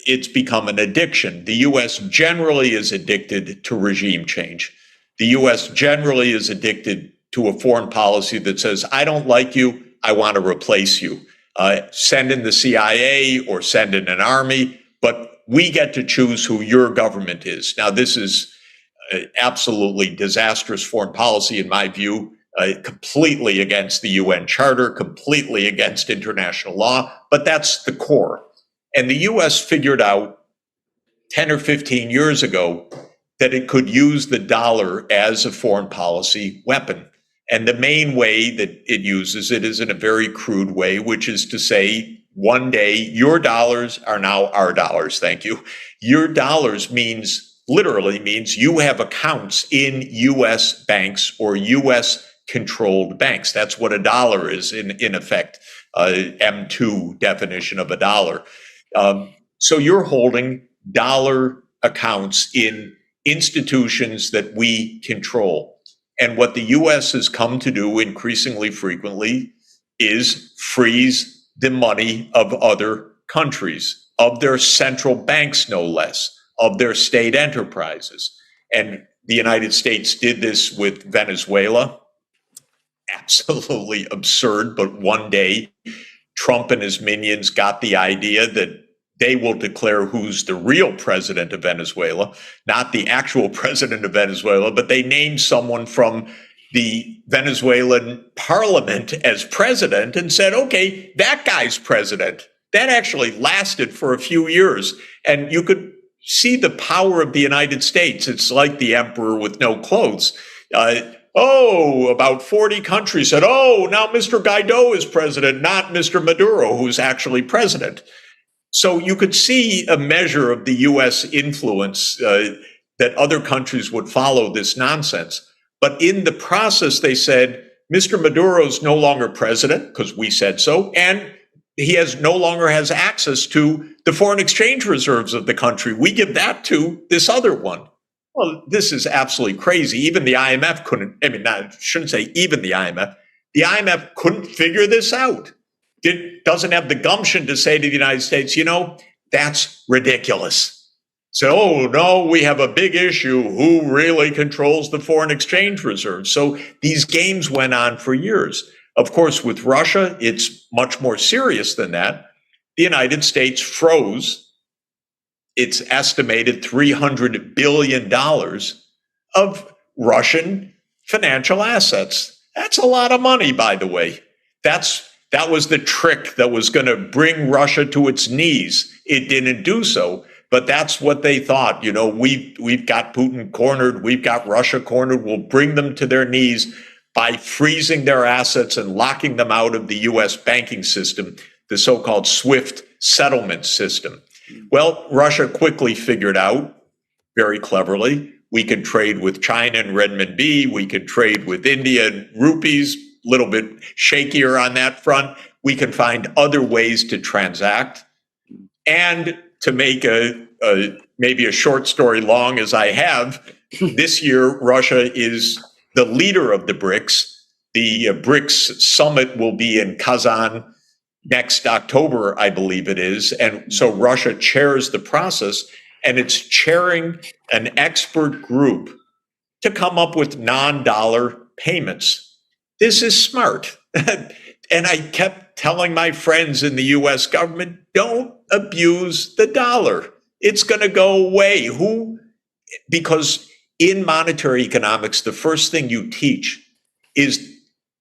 it's become an addiction. The U.S. generally is addicted to regime change. The U.S. generally is addicted to a foreign policy that says, I don't like you, I want to replace you. Send in the CIA or send in an army, but we get to choose who your government is. Now, this is absolutely disastrous foreign policy, in my view, completely against the UN Charter, completely against international law, but that's the core. And the U.S. figured out 10 or 15 years ago that it could use the dollar as a foreign policy weapon. And the main way that it uses it is in a very crude way, which is to say, one day, your dollars are now our dollars. Thank you. Your dollars literally means you have accounts in U.S. banks or U.S. controlled banks. That's what a dollar is in effect, M2 definition of a dollar. So you're holding dollar accounts in institutions that we control. And what the U.S. has come to do increasingly frequently is freeze the money of other countries, of their central banks, no less, of their state enterprises. And the United States did this with Venezuela. Absolutely absurd. But one day, Trump and his minions got the idea that they will declare who's the real president of Venezuela, not the actual president of Venezuela, but they named someone from the Venezuelan parliament as president and said, okay, that guy's president. That actually lasted for a few years. And you could see the power of the United States. It's like the emperor with no clothes. About 40 countries said, now Mr. Guaido is president, not Mr. Maduro, who's actually president. So you could see a measure of the U.S. influence that other countries would follow this nonsense. But in the process, they said, Mr. Maduro's no longer president, because we said so, and he no longer has access to the foreign exchange reserves of the country. We give that to this other one. Well, this is absolutely crazy. Even the IMF couldn't, I shouldn't say even the IMF. The IMF couldn't figure this out. It doesn't have the gumption to say to the United States, that's ridiculous. So, oh, no, we have a big issue. Who really controls the foreign exchange reserve? So these games went on for years. Of course, with Russia, it's much more serious than that. The United States froze its estimated $300 billion of Russian financial assets. That's a lot of money, by the way. That was the trick that was going to bring Russia to its knees. It didn't do so, but that's what they thought. We've got Putin cornered. We've got Russia cornered. We'll bring them to their knees by freezing their assets and locking them out of the U.S. banking system, the so-called SWIFT settlement system. Well, Russia quickly figured out, very cleverly, we could trade with China and renminbi, we could trade with India and rupees, a little bit shakier on that front. We can find other ways to transact. And to make maybe a short story long as I have, this year Russia is the leader of the BRICS. The BRICS summit will be in Kazan next October, I believe it is. And so Russia chairs the process, and it's chairing an expert group to come up with non-dollar payments. This is smart. And I kept telling my friends in the US government, don't abuse the dollar. It's going to go away. Because in monetary economics, the first thing you teach is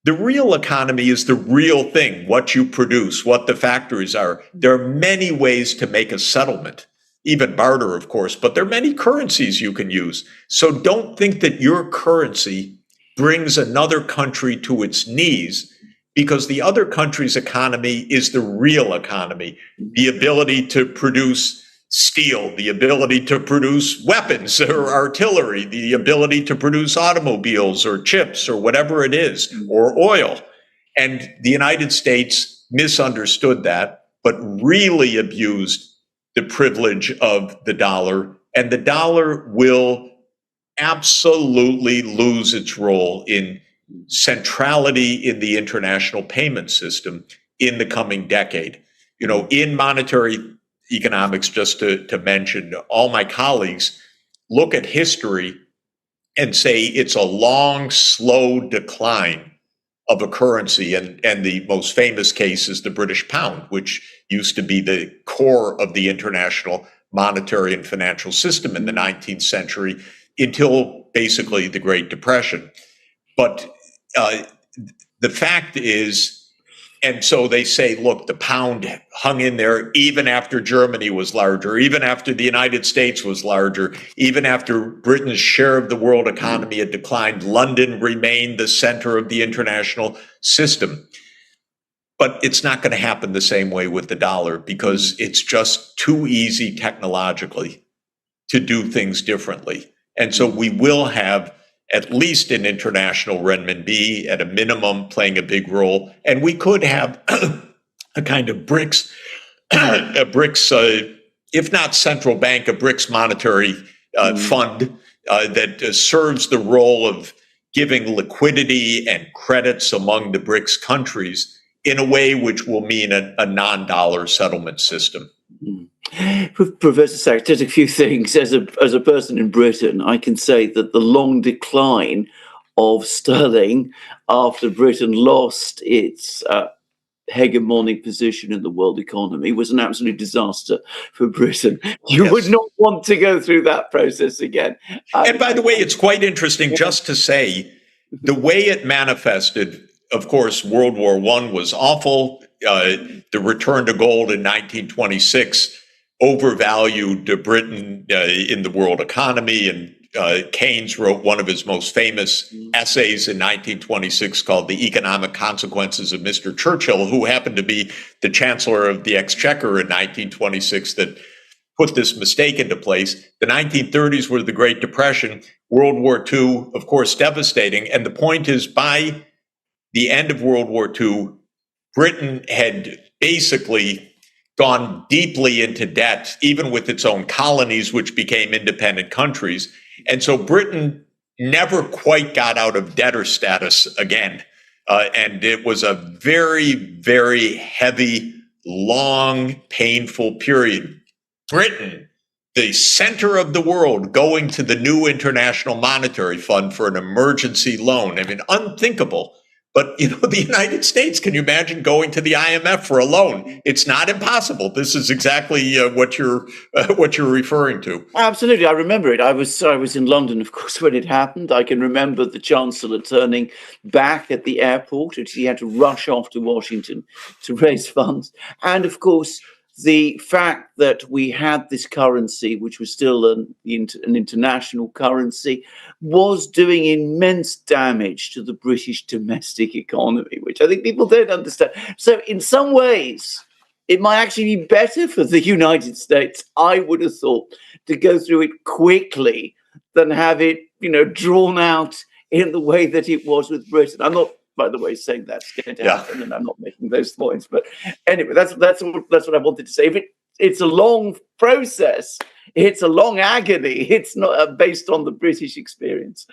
the real economy is the real thing, what you produce, what the factories are. There are many ways to make a settlement, even barter, of course, but there are many currencies you can use. So don't think that your currency brings another country to its knees, because the other country's economy is the real economy, the ability to produce steel, the ability to produce weapons or artillery, the ability to produce automobiles or chips or whatever it is, or oil. And the United States misunderstood that, but really abused the privilege of the dollar. And the dollar will absolutely lose its role in centrality in the international payment system in the coming decade. In monetary economics, just to mention, all my colleagues look at history and say it's a long, slow decline of a currency. And the most famous case is the British pound, which used to be the core of the international monetary and financial system in the 19th century until basically the Great Depression. But the fact is, and so they say, look, the pound hung in there even after Germany was larger, even after the United States was larger, even after Britain's share of the world economy had declined. London remained the center of the international system. But it's not going to happen the same way with the dollar, because it's just too easy technologically to do things differently. And so we will have at least an international renminbi at a minimum playing a big role. And we could have a kind of BRICS, if not central bank, a BRICS monetary fund that serves the role of giving liquidity and credits among the BRICS countries in a way which will mean a non-dollar settlement system. Professor Sachs, just a few things. As a person in Britain, I can say that the long decline of sterling after Britain lost its hegemonic position in the world economy was an absolute disaster for Britain. You would not want to go through that process again. And by the way, it's quite interesting just to say the way it manifested. Of course, World War I was awful. The return to gold in 1926 overvalued Britain in the world economy. And Keynes wrote one of his most famous essays in 1926 called The Economic Consequences of Mr. Churchill, who happened to be the Chancellor of the Exchequer in 1926, that put this mistake into place. The 1930s were the Great Depression. World War II, of course, devastating. And the point is, by the end of World War II, Britain had basically gone deeply into debt, even with its own colonies, which became independent countries. And so Britain never quite got out of debtor status again. And it was a very, very heavy, long, painful period. Britain, the center of the world, going to the new International Monetary Fund for an emergency loan. I mean, unthinkable. But, the United States, can you imagine going to the IMF for a loan? It's not impossible. This is exactly what you're referring to. Absolutely. I remember it. I was in London, of course, when it happened. I can remember the Chancellor turning back at the airport, which he had to rush off to Washington to raise funds. And, of course, the fact that we had this currency, which was still an international currency, was doing immense damage to the British domestic economy, which I think people don't understand. So in some ways, it might actually be better for the United States, I would have thought, to go through it quickly than have it, drawn out in the way that it was with Britain. I'm not, by the way, saying that's going to happen, and I'm not making those points. But anyway, that's what I wanted to say. If it's a long process, it's a long agony. It's not based on the British experience.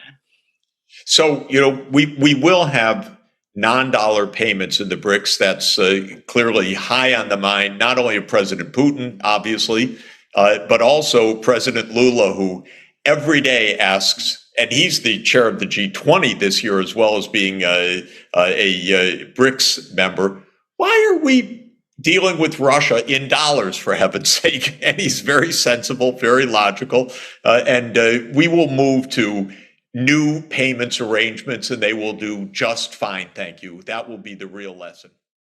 So, we will have non-dollar payments in the BRICS. That's clearly high on the mind, not only of President Putin, obviously, but also President Lula, who every day asks, and he's the chair of the G20 this year, as well as being a BRICS member, why are we dealing with Russia in dollars, for heaven's sake? And he's very sensible, very logical, and we will move to new payments arrangements, and they will do just fine, thank you. That will be the real lesson.